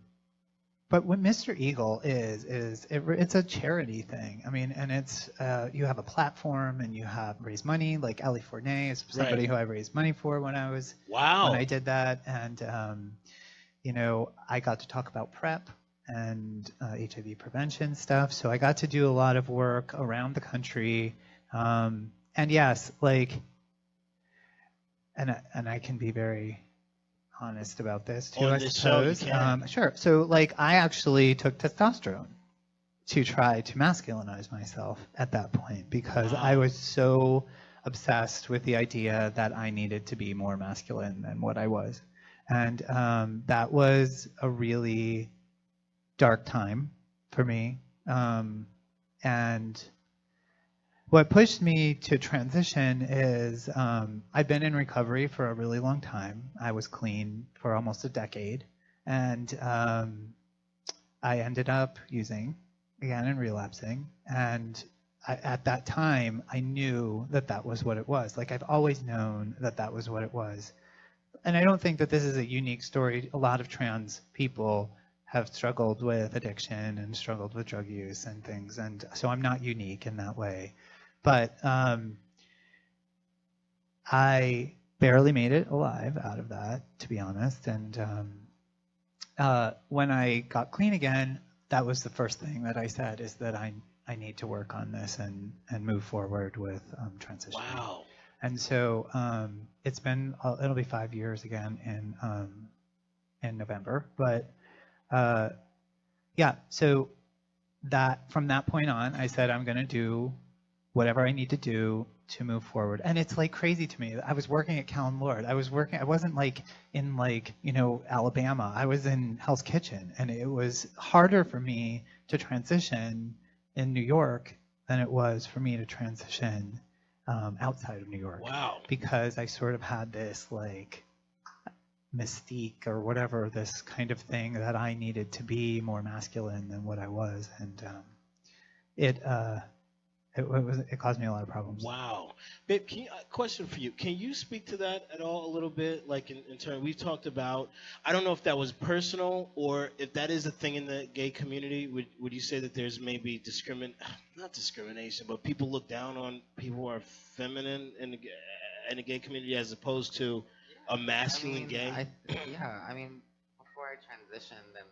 but what Mr. Eagle is it's a charity thing. I mean, and it's you have a platform and you have raise money. Like Ali Fournier is somebody who I raised money for when I was when I did that, and I got to talk about PrEP and HIV prevention stuff. So I got to do a lot of work around the country. And yes, and I can be very honest about this too, I suppose. Sure. So I actually took testosterone to try to masculinize myself at that point, because I was so obsessed with the idea that I needed to be more masculine than what I was. And that was a really dark time for me. And what pushed me to transition is I've been in recovery for a really long time. I was clean for almost a decade. And I ended up using again and relapsing. And at that time, I knew that that was what it was. Like, I've always known that that was what it was. And I don't think that this is a unique story. A lot of trans people have struggled with addiction and struggled with drug use and things. And so I'm not unique in that way. But I barely made it alive out of that, to be honest. And when I got clean again, that was the first thing that I said, is that I need to work on this and move forward with transition. Wow. And so it's been, it'll be 5 years again in November. But yeah, so that from that point on, I said I'm going to do whatever I need to do to move forward. And it's like crazy to me. I was working at Calum Lord. I wasn't like in Alabama. I was in Hell's Kitchen, and it was harder for me to transition in New York than it was for me to transition outside of New York. Wow. Because I sort of had this like mystique or whatever, this kind of thing that I needed to be more masculine than what I was. And it caused me a lot of problems. Wow. Babe, question for you. Can you speak to that at all a little bit? Like in terms, we've talked about, I don't know if that was personal or if that is a thing in the gay community. Would you say that there's maybe not discrimination, but people look down on people who are feminine in the gay community as opposed to a masculine gay? I mean, before I transitioned, then,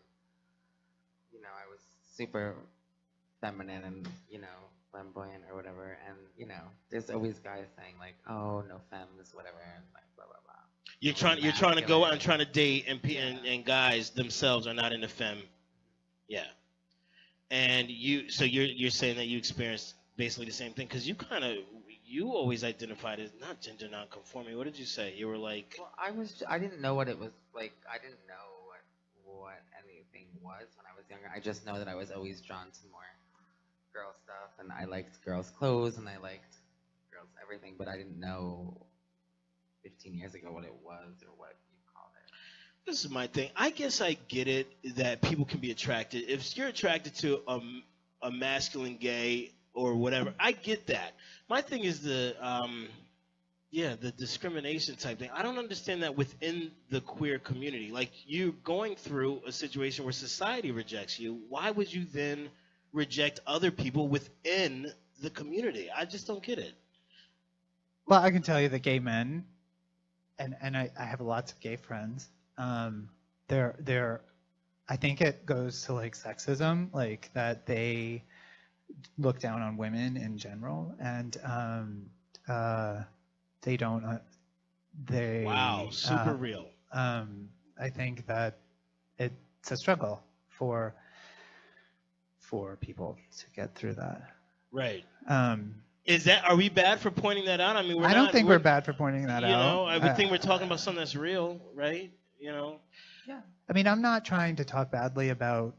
I was super feminine and, flamboyant or whatever, and there's always guys saying like, oh, no femmes, whatever, and like blah blah blah. You're trying to go out and trying to date, and guys themselves are not in the femme. Yeah. And you're saying that you experienced basically the same thing, because you always identified as not gender non-conforming. What did you say? You were like, well, I didn't know what it was like. I didn't know what anything was when I was younger. I just know that I was always drawn to more girl stuff, and I liked girls' clothes, and I liked girls' everything, but I didn't know 15 years ago what it was or what you called it. this is my thing. I guess I get it that people can be attracted. If you're attracted to a masculine gay or whatever, I get that. My thing is the discrimination type thing. I don't understand that within the queer community. Like, you going through a situation where society rejects you, why would you then reject other people within the community? I just don't get it. Well, I can tell you that gay men, and I have lots of gay friends, they're I think it goes to like sexism, like that they look down on women in general, and they don't Wow, super real. I think that it's a struggle for people to get through that. Right. Are we bad for pointing that out? I mean, I don't think we're bad for pointing that out. You know, I would think we're talking about something that's real, right? You know. Yeah. I mean, I'm not trying to talk badly about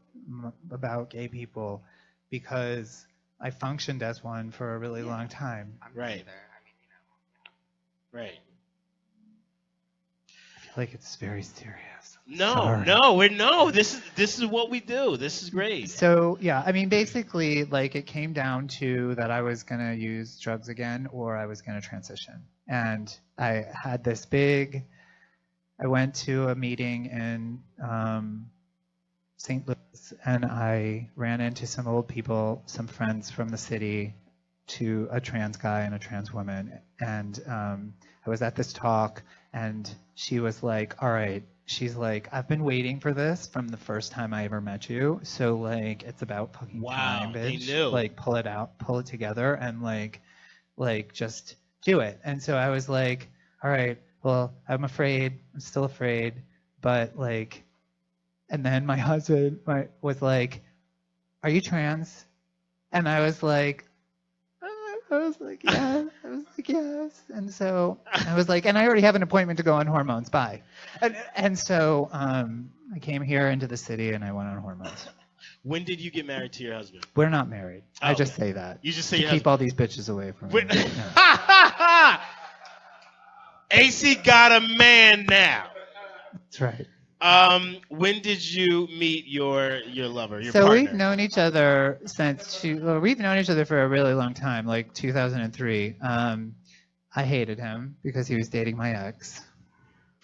gay people, because I functioned as one for a really long time. Right. Right. I feel like it's very serious. This is what we do. This is great. So yeah, I mean, basically, like, it came down to that I was gonna use drugs again, or I was gonna transition. And I had this I went to a meeting in St. Louis, and I ran into some old people, some friends from the city, to a trans guy and a trans woman. And I was at this talk, and she was like, all right, she's like, I've been waiting for this from the first time I ever met you. So like, it's about fucking time, bitch. They knew. Like, pull it together, and like just do it. And so I was like, all right, well, I'm still afraid, but like, and then my husband was like, are you trans? And I was like, I was like, yeah. I was like, yes. And so I was like, and I already have an appointment to go on hormones. Bye. And so I came here into the city and I went on hormones. When did you get married to your husband? We're not married. Oh, I just okay. say that. You just say to your keep husband. all these bitches away from me. When- Yeah, AC got a man now. that's right. When did you meet your lover, your So partner? we've known each other we've known each other for a really long time, like 2003. I hated him because he was dating my ex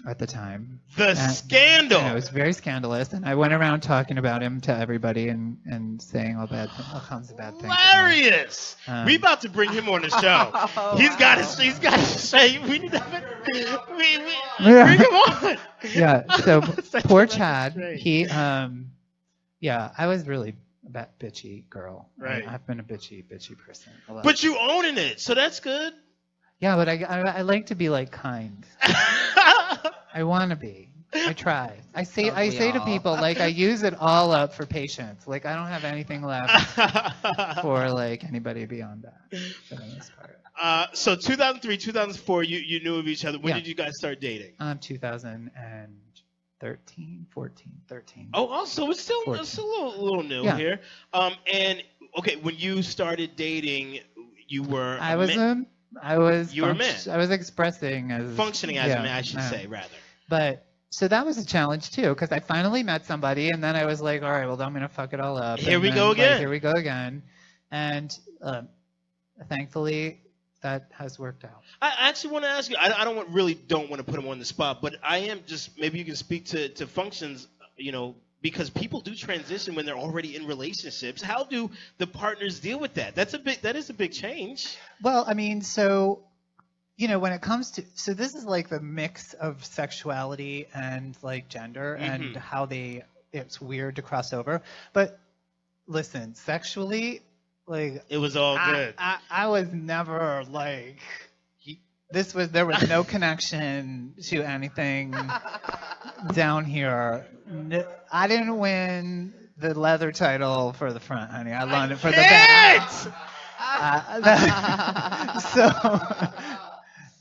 at the time. The scandal. And it was very scandalous, and I went around talking about him to everybody and saying all kinds of bad things. about him. Hilarious. We Um, about to bring him on the show. He's got to say. We need to bring him on. Yeah. So Such poor a lucky Chad. string. He yeah, I was really a bitchy girl. Right. I've been a bitchy person. a lot. But you owning it, so that's good. Yeah, but I like to be like kind. I want to be. I try. I say Don't we to all? people like I use it all up for patience. Like I don't have anything left for like anybody beyond that for the most part. So 2003, 2004, you knew of each other. When Yeah. did you guys start dating? 2013, 13. Oh, also it's still 14. it's a little new Yeah. here. And okay, when you started dating, you were I was You were a man. I was expressing as functioning as a yeah, man, I should yeah. say, rather. But so that was a challenge too, because I finally met somebody, and then I was like, all right, well, I'm gonna fuck it all up. Here And we then, go like, again. here we go again, and thankfully that has worked out. I actually want to ask you. I don't want to put him on the spot, but I am just maybe you can speak to functions. Because people do transition when they're already in relationships. How do the partners deal with that? That is a big change. Well, I mean, so when it comes to this is like the mix of sexuality and like gender and how it's weird to cross over. But listen, sexually, like It was all good. I was never like there was no connection to anything down here. I didn't win the leather title for the front, honey. I won it for the back. So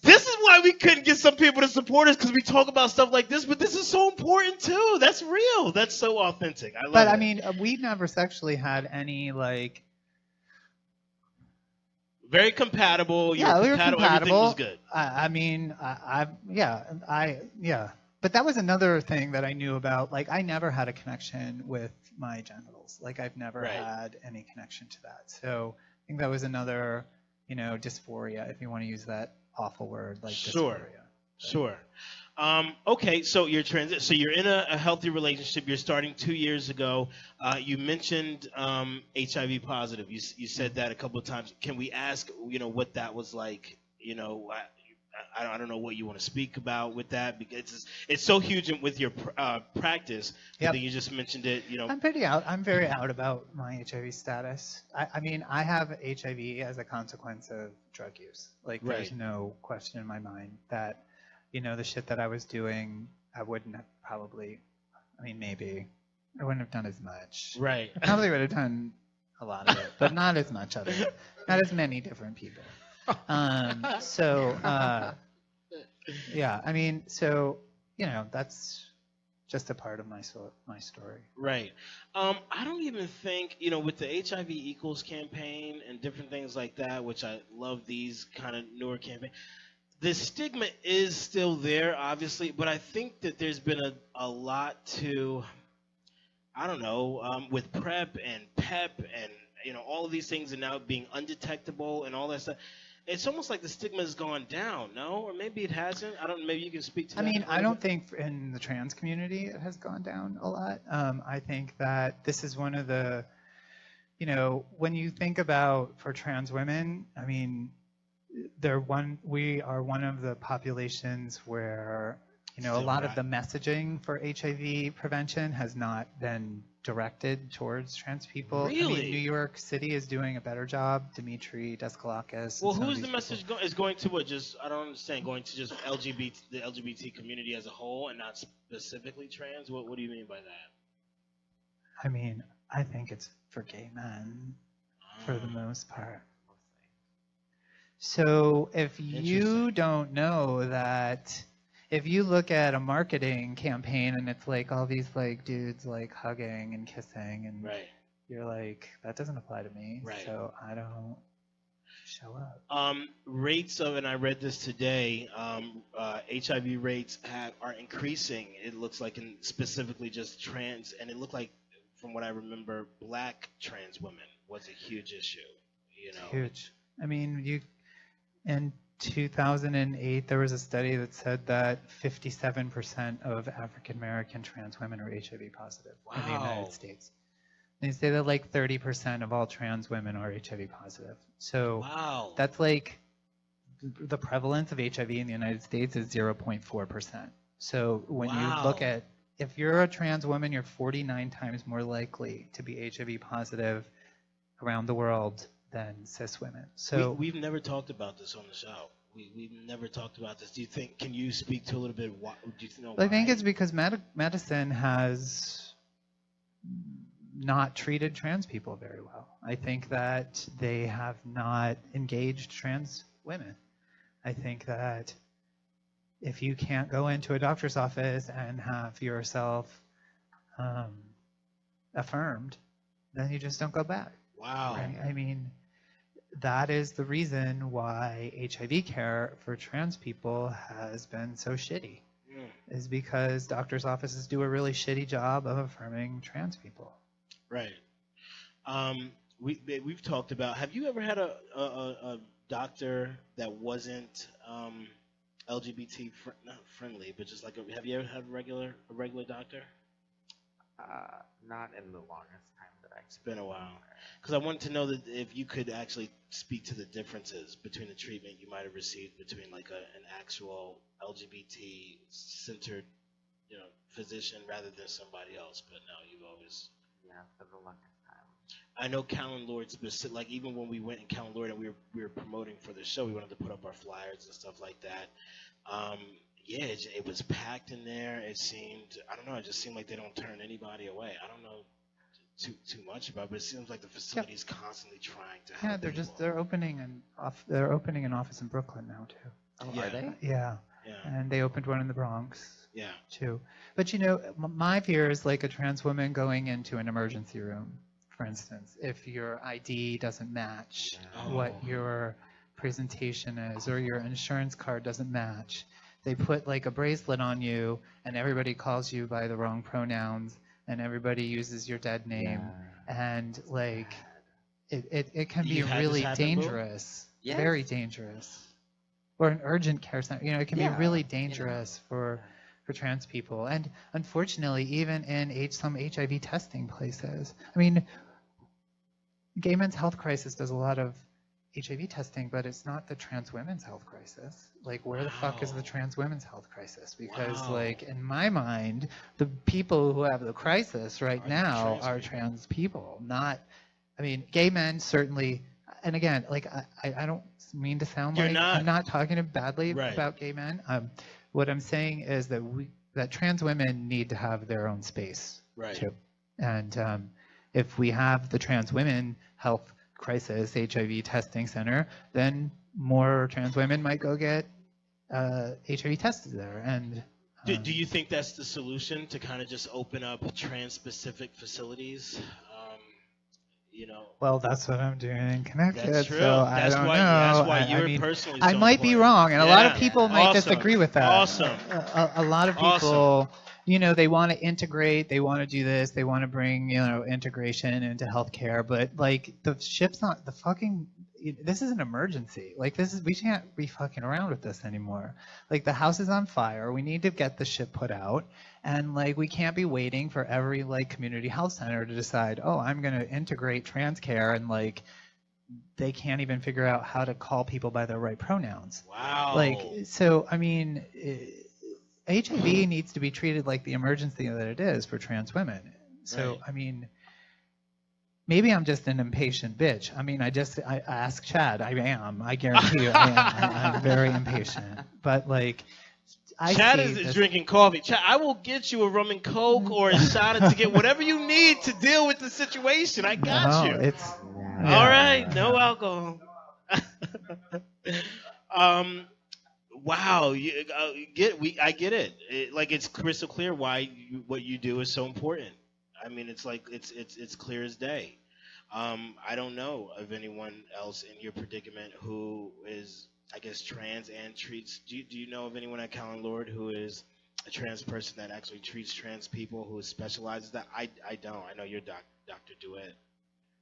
This is why we couldn't get some people to support us, because we talk about stuff like this, but this is so important too. That's real. That's so authentic. I love it. I mean, we never sexually had any like. Very compatible. You Yeah, were we were compatible. compatible. Everything was good. I mean, yeah. But that was another thing that I knew about. Like, I never had a connection with my genitals. Like, I've never Right. had any connection to that. So I think that was another, dysphoria, if you want to use that awful word, like Sure. dysphoria. Sure. Okay, so so you're in a healthy relationship. You're starting 2 years ago. You mentioned HIV positive. You said that a couple of times. Can we ask, what that was like? I don't know what you want to speak about with that, because it's so huge with your practice. Yep. That you just mentioned it. I'm very out about my HIV status. I mean, I have HIV as a consequence of drug use. Like, there's Right. no question in my mind that, the shit that I was doing, I wouldn't have maybe. I wouldn't have done as much. Right. I probably would have done a lot of it, but not as much of it. Not as many different people. Yeah, I mean, that's just a part of my story. Right. I don't even think, with the HIV Equals campaign and different things like that, which I love these kind of newer campaigns, the stigma is still there, obviously, but I think that there's been a lot to, I don't know, with PrEP and PEP and, all of these things are now being undetectable and all that stuff. It's almost like the stigma has gone down, no? Or maybe it hasn't. I don't know. Maybe you can speak to that. I mean, a I little don't think in the trans community it has gone down a lot. I think that this is one of the, when you think about for trans women, I mean, we are one of the populations where, a Still lot not. of the messaging for HIV prevention has not been directed towards trans people. I Really? mean, New York City is doing a better job. Dimitri Daskalakis. Well, who's the message is going to? What? Just I don't understand. Going to just the LGBT community as a whole, and not specifically trans. What do you mean by that? I mean, I think it's for gay men for the most part. So if you Interesting. don't know that, if you look at a marketing campaign and it's like all these like dudes like hugging and kissing and Right. you're like, that doesn't apply to me, Right. so I don't show up. Rates of, and I read this today, HIV rates are increasing. It looks like in specifically just trans, and it looked like, from what I remember, black trans women was a huge issue. You know, Huge. I mean, in 2008, there was a study that said that 57% of African American trans women are HIV positive in the Wow. United States. They say that like 30% of all trans women are HIV positive. So wow. that's like the prevalence of HIV in the United States is 0.4%. So when you look Wow. at, if you're a trans woman, you're 49 times more likely to be HIV positive around the world than cis women. So We've never talked about this on the show. We've never talked about this. Do you think? Can you speak to a little bit? Why, do you know? I think why? it's because medicine has not treated trans people very well. I think that they have not engaged trans women. I think that if you can't go into a doctor's office and have yourself affirmed, then you just don't go back. Wow. Right? I mean, that is the reason why HIV care for trans people has been so shitty, is because doctors' offices do a really shitty job of affirming trans people. Right. We've talked about. Have you ever had a doctor that wasn't LGBT not friendly, but just like have you ever had a regular doctor? Not in the longest time that I. It's been a while. Because I wanted to know that if you could actually speak to the differences between the treatment you might have received between like an actual LGBT centered, physician rather than somebody else. But no, you've always. Yeah, for the longest time. I know Callan Lord specific. Like even when we went in Callan Lord and we were promoting for the show, we wanted to put up our flyers and stuff like that. Yeah, it was packed in there. It seemed, I don't know, it just seemed like they don't turn anybody away. I don't know too much about it, but it seems like the facility's constantly trying to help Yeah, people. they're opening an office in Brooklyn now too. Oh, Yeah. are they? Yeah, Yeah, and they opened one in the Bronx yeah, too. But my fear is like a trans woman going into an emergency room, for instance, if your ID doesn't match what your presentation is, or your insurance card doesn't match. They put like a bracelet on you and everybody calls you by the wrong pronouns and everybody uses your dead name, and like it can be You've had this really happen, Boo? dangerous, Yes. very dangerous. Or an urgent care center, it can be Yeah, really dangerous for trans people. And unfortunately, even in some HIV testing places, I mean, Gay Men's Health Crisis does a lot of HIV testing, but it's not the trans women's health crisis. Like, where the fuck is the Wow. trans women's health crisis? Because, Wow. like, in my mind, the people who have the crisis right Are the now trans are people. trans people, not, I mean, gay men certainly, and again, like, I don't mean to sound You're like, not. I'm not talking badly Right. about gay men. What I'm saying is that that trans women need to have their own space right. too. And if we have the trans women health crisis HIV testing center, then more trans women might go get HIV tested there. And Do you think that's the solution, to kind of just open up trans-specific facilities? well, that's what I'm doing in Connecticut. That's true. So I That's don't why. know. That's why I you're mean, personally. I so might be important. wrong, and a lot of Yeah. people might Awesome. disagree with that. Awesome. A lot of people, they want to integrate, they want to do this, they want to bring, integration into healthcare, but like the ship's not the fucking. This is an emergency. Like we can't be fucking around with this anymore. Like the house is on fire. We need to get the ship put out, and like we can't be waiting for every like community health center to decide, oh, I'm going to integrate trans care, and like they can't even figure out how to call people by their right pronouns. Wow. Like, so, I mean, HIV needs to be treated like the emergency that it is for trans women. So, Right. I mean, maybe I'm just an impatient bitch. I mean, I ask Chad. I am. I guarantee you I am. I'm very impatient. But, like, I Chad see is this- drinking coffee. Chad, I will get you a rum and coke or a shot to get whatever you need to deal with the situation. I got No, you. it's... All right, no alcohol. Wow, I get it. Like it's crystal clear why what you do is so important. I mean, it's like it's clear as day. I don't know of anyone else in your predicament who is, I guess, trans and treats. Do you know of anyone at Callan Lord who is a trans person that actually treats trans people, who specializes that? I don't. I know you're Dr. Duet.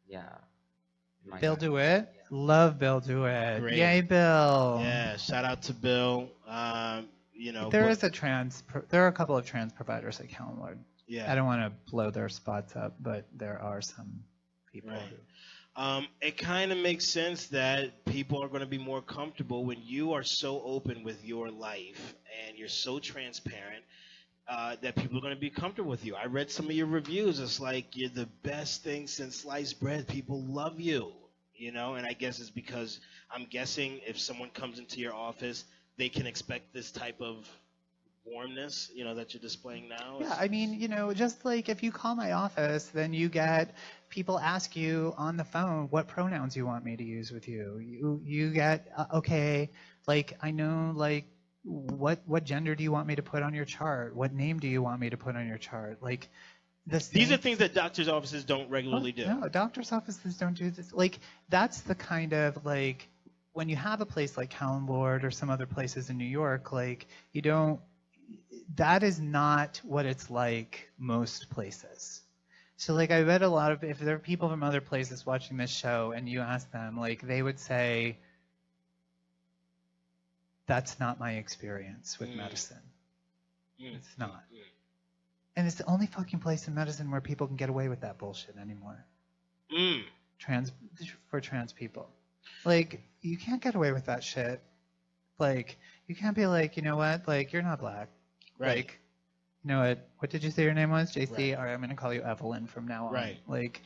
Yeah. My Bill God. DeWitt, love Bill DeWitt. Great. Yay, Bill. Yeah, shout out to Bill. You know, There are a couple of trans providers at Callan Lord. yeah. I don't want to blow their spots up, but there are some people. Right. It kind of makes sense that people are going to be more comfortable when you are so open with your life and you're so transparent, that people are going to be comfortable with you. I read some of your reviews. It's like you're the best thing since sliced bread. People love you, you know, and I guess it's because I'm guessing if someone comes into your office, they can expect this type of warmness, you know, that you're displaying now. Yeah, I mean, you know, just like if you call my office, then you get people ask you on the phone what pronouns you want me to use with you. You get okay, like I know, like what gender do you want me to put on your chart? What name do you want me to put on your chart? Like These are things that doctors' offices don't regularly do. No, doctors' offices don't do this. Like that's the kind of like when you have a place like Callan Lord or some other places in New York, like you don't. That is not what it's like most places. So like I read a lot of, if there are people from other places watching this show and you ask them, like they would say, that's not my experience with medicine. It's not. And it's the only fucking place in medicine where people can get away with that bullshit anymore. For trans people. Like, you can't get away with that shit. Like, you can't be like, you know what, like, you're not black. Right. Like, you know what did you say your name was? JC? Right. All right, I'm going to call you Evelyn from now on. Right. Like,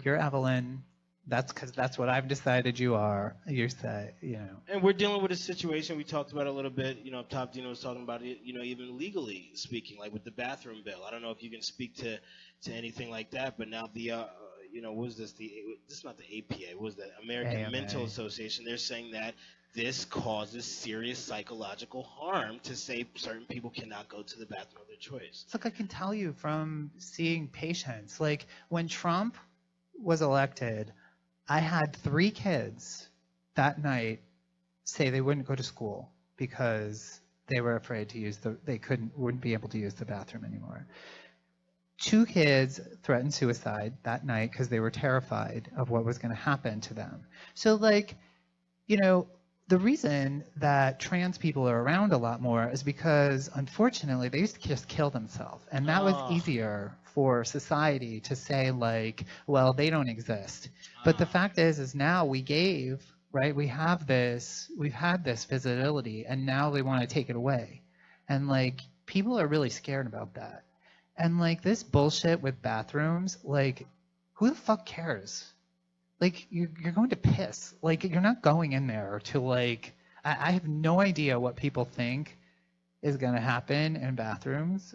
you're Evelyn. That's because that's what I've decided you are. You're say, you know. And we're dealing with a situation we talked about a little bit. You know, up top, Dina was talking about it. You know, even legally speaking, like with the bathroom bill. I don't know if you can speak to anything like that. But now the, you know, what was this? This is not the APA. What was that? American AMA. Mental Association. They're saying that this causes serious psychological harm to say certain people cannot go to the bathroom of their choice. It's like I can tell you from seeing patients. Like when Trump was elected, I had 3 kids that night say they wouldn't go to school because they were afraid to use wouldn't be able to use the bathroom anymore. 2 kids threatened suicide that night because they were terrified of what was going to happen to them. So like, you know, the reason that trans people are around a lot more is because, unfortunately, they used to just kill themselves. And that was easier for society to say, like, well, they don't exist. But the fact is now we've had this visibility, and now they want to take it away. And, like, people are really scared about that. And, like, this bullshit with bathrooms, like, who the fuck cares? Like, you're going to piss. Like, you're not going in there to, like, I have no idea what people think is going to happen in bathrooms.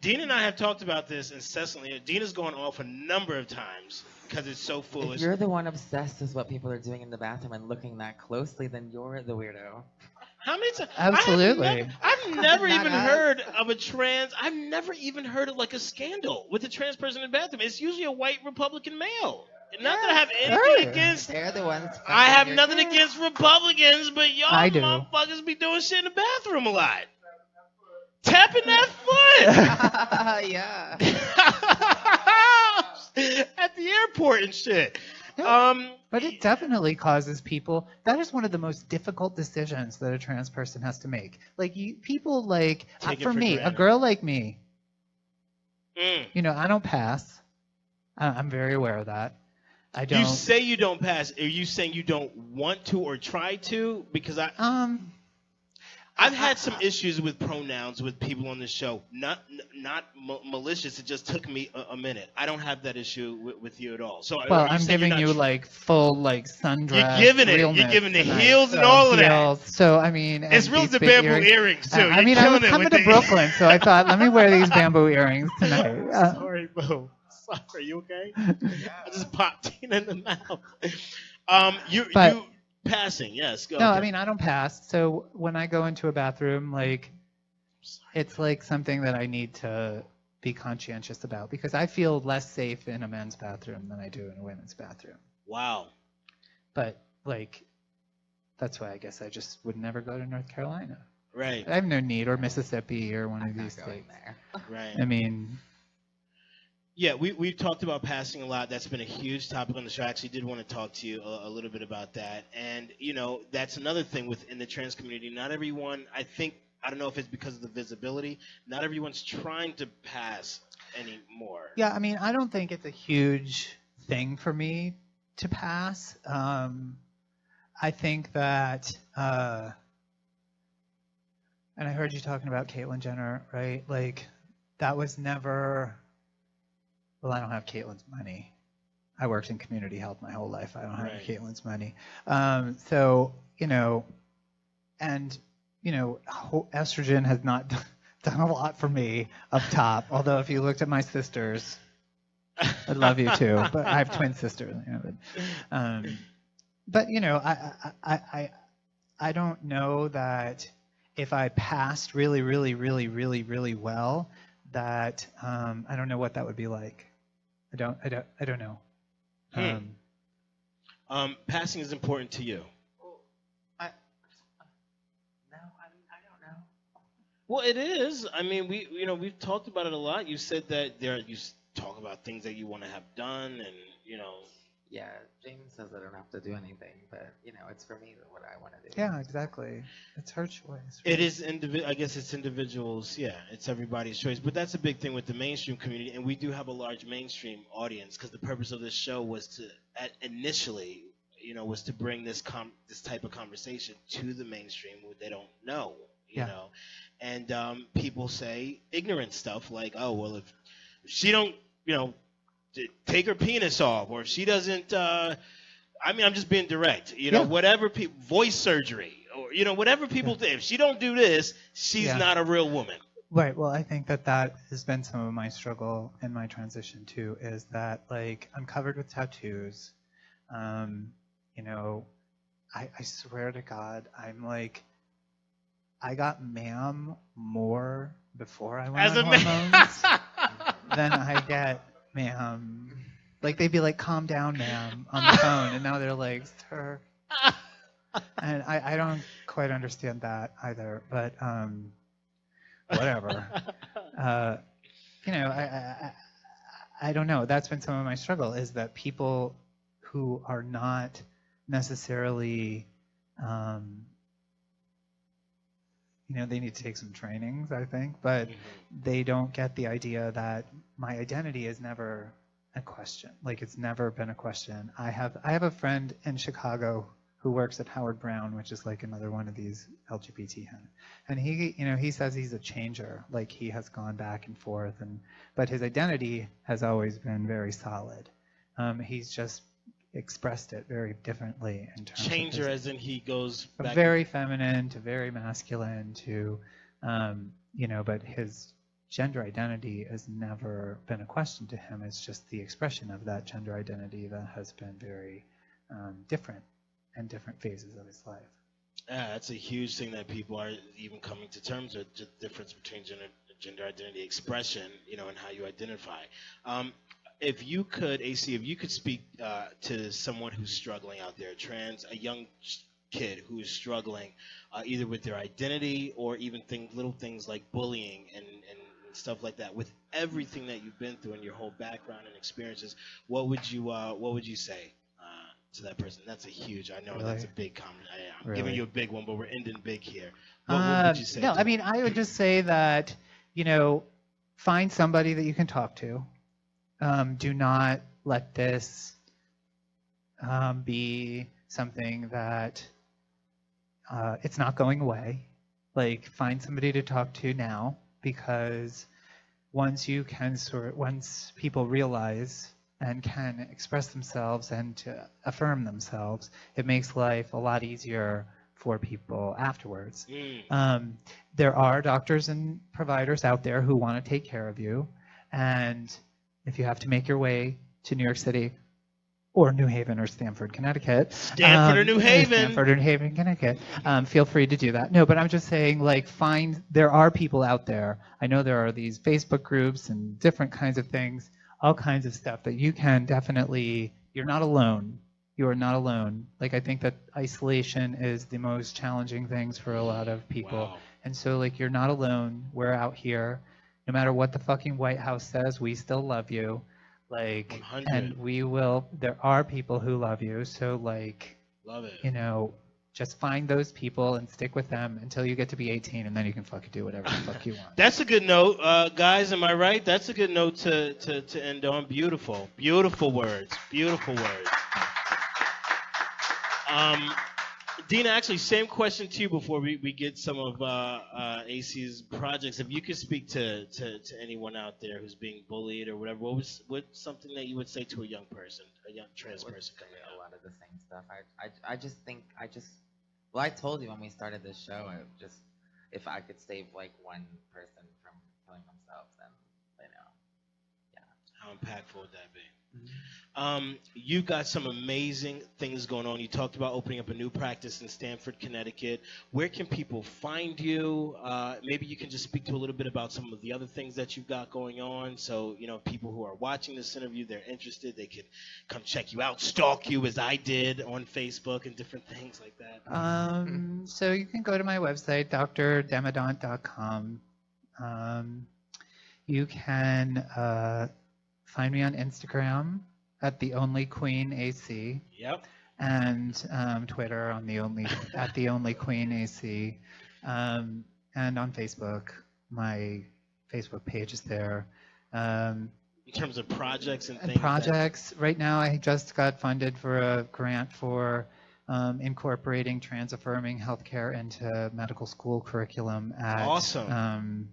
Dina and I have talked about this incessantly. Dina's gone off a number of times because it's so foolish. If you're the one obsessed with what people are doing in the bathroom and looking that closely, then you're the weirdo. How many times? Absolutely. I've never Not even us. heard of a trans. I've never even heard of like a scandal with a trans person in the bathroom. It's usually a white Republican male. Not that I have anything sure. against. They're the ones. I have fucking your nothing kids. against Republicans, but y'all I do. motherfuckers be doing shit in the bathroom a lot. Tapping that foot. Yeah. At the airport and shit. But it definitely causes people. That is one of the most difficult decisions that a trans person has to make. Like people like Take it for for me, a granted. girl like me. Mm. You know, I don't pass. I'm very aware of that. I don't. You say you don't pass. Are you saying you don't want to or try to? Because I've had some issues with pronouns with people on the show. Not malicious. It just took me a minute. I don't have that issue with you at all. So Well, are you I'm saying you're giving not you like full like sundress. You're giving it. You're realness giving the tonight. heels and So, all of that. heels. So I mean, and It's really these the big bamboo earrings too. I You're mean, I was killing it coming with to the- Brooklyn, so I thought, let me wear these bamboo earrings tonight. Sorry, Bo. Sorry, you okay? I just popped Tina in the mouth. Passing, yes. Go. No, okay. I mean, I don't pass. So when I go into a bathroom, like, it's like something that I need to be conscientious about because I feel less safe in a men's bathroom than I do in a women's bathroom. Wow. But, like, that's why I guess I just would never go to North Carolina. Right. I have no need, or Mississippi, or one I'm of not these going states. there. Right. I mean, Yeah, we've talked about passing a lot. That's been a huge topic on the show. I actually did want to talk to you a little bit about that. And, you know, that's another thing within the trans community. Not everyone, I don't know if it's because of the visibility, not everyone's trying to pass anymore. yeah, I mean, I don't think it's a huge thing for me to pass. I think that, and I heard you talking about Caitlyn Jenner, right? Like, that was never, well, I don't have Caitlyn's money. I worked in community health my whole life. I don't have Right. Caitlyn's money. So, you know, and, you know, estrogen has not done a lot for me up top. Although if you looked at my sisters, I love you too, but I have twin sisters. You know, but you know, I don't know that if I passed really, really, really, really, really well, that I don't know what that would be like. I don't know. Passing is important to you. No, I mean, I don't know. Well, it is. I mean, we've talked about it a lot. You said that talk about things that you want to have done, and you know. Yeah, James says I don't have to do anything, but you know, it's for me what I want to do. Yeah, exactly. It's her choice. It is I guess it's individuals. Yeah, it's everybody's choice. But that's a big thing with the mainstream community, and we do have a large mainstream audience because the purpose of this show was to initially, you know, was to bring this type of conversation to the mainstream where they don't know, you know, and people say ignorant stuff like, oh well, if she don't, you know, take her penis off, or if she doesn't, I mean, I'm just being direct, you know, whatever voice surgery, or, you know, whatever people do, if she don't do this, she's not a real woman. Right. Well, I think that has been some of my struggle in my transition too, is that like I'm covered with tattoos. You know, I swear to God, I'm like, I got ma'am more before I went on hormones than I get ma'am. Like they'd be like, calm down, ma'am, on the phone, and now they're like, sir. And I don't quite understand that either, but whatever. You know, I don't know. That's been some of my struggle, is that people who are not necessarily, you know, they need to take some trainings, I think, but they don't get the idea that my identity is never a question. Like, it's never been a question. I have a friend in Chicago who works at Howard Brown, which is like another one of these LGBT, and he, you know, he says he's a changer. Like, he has gone back and forth, but his identity has always been very solid. He's just expressed it very differently in terms Changer, of as in he goes back very feminine to very masculine to, you know, but his gender identity has never been a question to him. It's just the expression of that gender identity that has been very different in different phases of his life. Yeah, that's a huge thing that people are even coming to terms with, the difference between gender identity expression, you know, and how you identify. If you could, AC, if you could speak to someone who's struggling out there, a young kid who is struggling either with their identity or even little things like bullying and stuff like that, with everything that you've been through and your whole background and experiences, what would you say to that person? That's a huge. I know Really? that's a big comment. I'm Really? giving you a big one, but we're ending big here. What would you say? No, to I mean, I would just say that, you know, find somebody that you can talk to. Do not let this be something that it's not going away. Like, find somebody to talk to now, because once people realize and can express themselves and to affirm themselves, it makes life a lot easier for people afterwards. There are doctors and providers out there who want to take care of you, and if you have to make your way to New York City or New Haven or Stamford, Connecticut. Stanford or New Haven. Stanford or New Haven, Connecticut. Feel free to do that. No, but I'm just saying, like, there are people out there. I know there are these Facebook groups and different kinds of things, all kinds of stuff that you can definitely, you're not alone. You are not alone. Like, I think that isolation is the most challenging things for a lot of people. Wow. And so, like, you're not alone. We're out here. No matter what the fucking White House says, we still love you. Like, 100. and we will, there are people who love you. So, like, Love it. you know, just find those people and stick with them until you get to be 18, and then you can fucking do whatever the fuck you want. That's a good note, guys. Am I right? That's a good note to end on. Beautiful, beautiful words. Beautiful words. Dina, actually, same question to you before we get some of AC's projects. If you could speak to anyone out there who's being bullied or whatever, what's something that you would say to a young person, a young trans person coming A out? lot of the same stuff. I just think well, I told you when we started this show, if I could save like one person from killing themselves, then How impactful would that be? You got some amazing things going on. You talked about opening up a new practice in Stamford, Connecticut. Where can people find you? Maybe you can just speak to a little bit about some of the other things that you've got going on. So, you know, people who are watching this interview, they're interested. They can come check you out, stalk you as I did on Facebook and different things like that. So you can go to my website, drdemidant.com. You can find me on Instagram at the Only Queen AC, Yep. and Twitter on at the Only Queen AC, and on Facebook. My Facebook page is there. In terms of projects and And things. projects. Right now, I just got funded for a grant for incorporating trans-affirming healthcare into medical school curriculum at Awesome.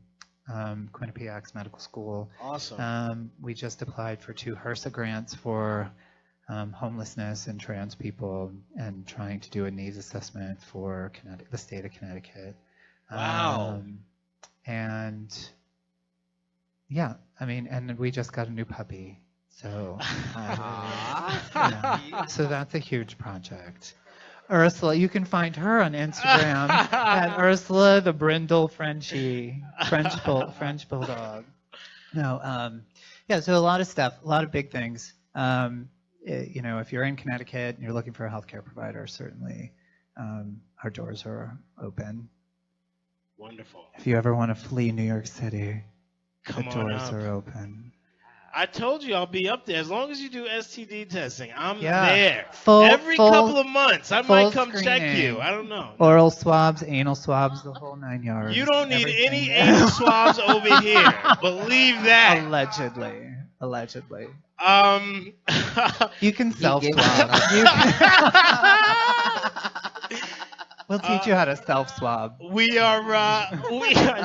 Quinnipiac's medical school. Awesome. We just applied for 2 HRSA grants for homelessness and trans people, and trying to do a needs assessment for the state of Connecticut. Wow. And yeah, I mean, and we just got a new puppy. So, yeah. So that's a huge project. Ursula, you can find her on Instagram at Ursula the Brindle Frenchie, French bulldog. No, yeah. So a lot of stuff, a lot of big things. You know, if you're in Connecticut and you're looking for a healthcare provider, certainly our doors are open. Wonderful. If you ever want to flee New York City, Come the on doors up. are open. I told you I'll be up there. As long as you do STD testing, I'm Yeah. there. Full- Every full- couple of months, I full might come check screening. you. I don't know. Oral swabs, anal swabs, the whole 9 yards. You don't need everything. any anal swabs over here. Believe that. Allegedly. Um, You can self-swab. We'll teach you how to self-swab. we are.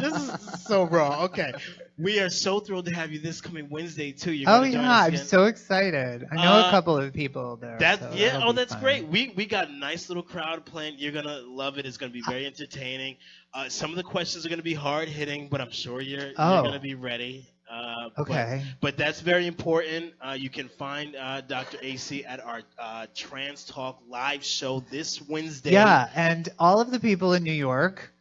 This is so raw. Okay, we are so thrilled to have you this coming Wednesday too. You're Oh gonna join yeah, us I'm again. so excited. I know a couple of people there. That so yeah. that'll Oh, be that's fun. great. We got a nice little crowd planned. You're gonna love it. It's gonna be very entertaining. Some of the questions are gonna be hard hitting, but I'm sure you're gonna be ready. Okay. But that's very important. You can find Dr. AC at our Trans Talk live show this Wednesday. Yeah, and all of the people in New York,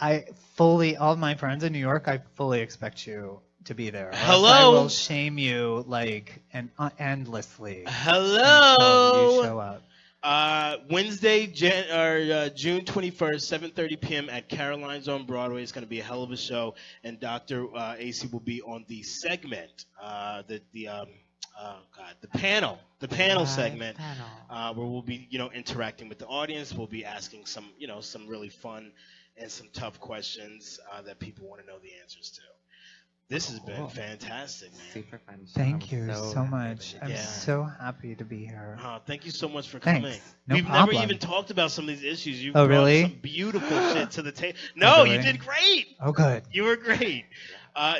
all my friends in New York, I fully expect you to be there. or else Hello? I will shame you like endlessly. Hello. Until you show up. Wednesday, June 21st, 7:30 p.m. at Caroline's on Broadway. It's going to be a hell of a show, and Dr. AC will be on the segment, the panel segment, where we'll be, interacting with the audience. We'll be asking some really fun and some tough questions that people want to know the answers to. This has been fantastic, man. Super fun show. Thank I'm you so so happy to much. be I'm here. so happy to be here. Thank you so much for Thanks. coming. No We've problem. never even talked about some of these issues. You Oh, brought really? some beautiful shit to the table. No, really? you did great. Oh, good. You were great.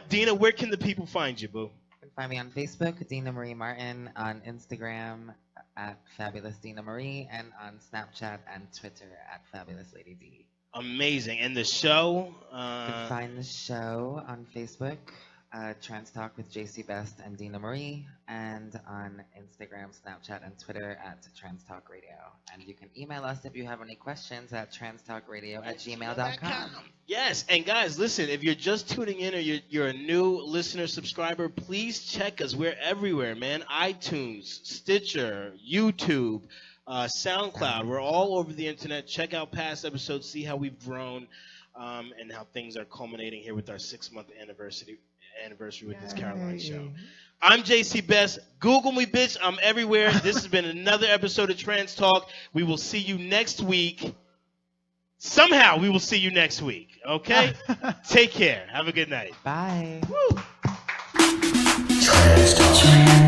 Dina, where can the people find you, boo? You can find me on Facebook, Dina Marie Martin, on Instagram at Fabulous Dina Marie, and on Snapchat and Twitter at Fabulous Lady D. Amazing. And the show? You can find the show on Facebook Trans Talk with JC Best and Dina Marie, and on Instagram, Snapchat, and Twitter at Trans Talk Radio. And you can email us if you have any questions at transtalkradio@gmail.com. Yes, and guys, listen, if you're just tuning in or you're a new listener, subscriber, please check us. We're everywhere, man. iTunes, Stitcher, YouTube, SoundCloud. We're all over the internet. Check out past episodes, see how we've grown, and how things are culminating here with our 6-month anniversary with this Caroline show. I'm JC Best. Google me, bitch. I'm everywhere. This has been another episode of Trans Talk. We will see you next week. Somehow we will see you next week. Okay? Take care. Have a good night. Bye. Woo. Trans Talk.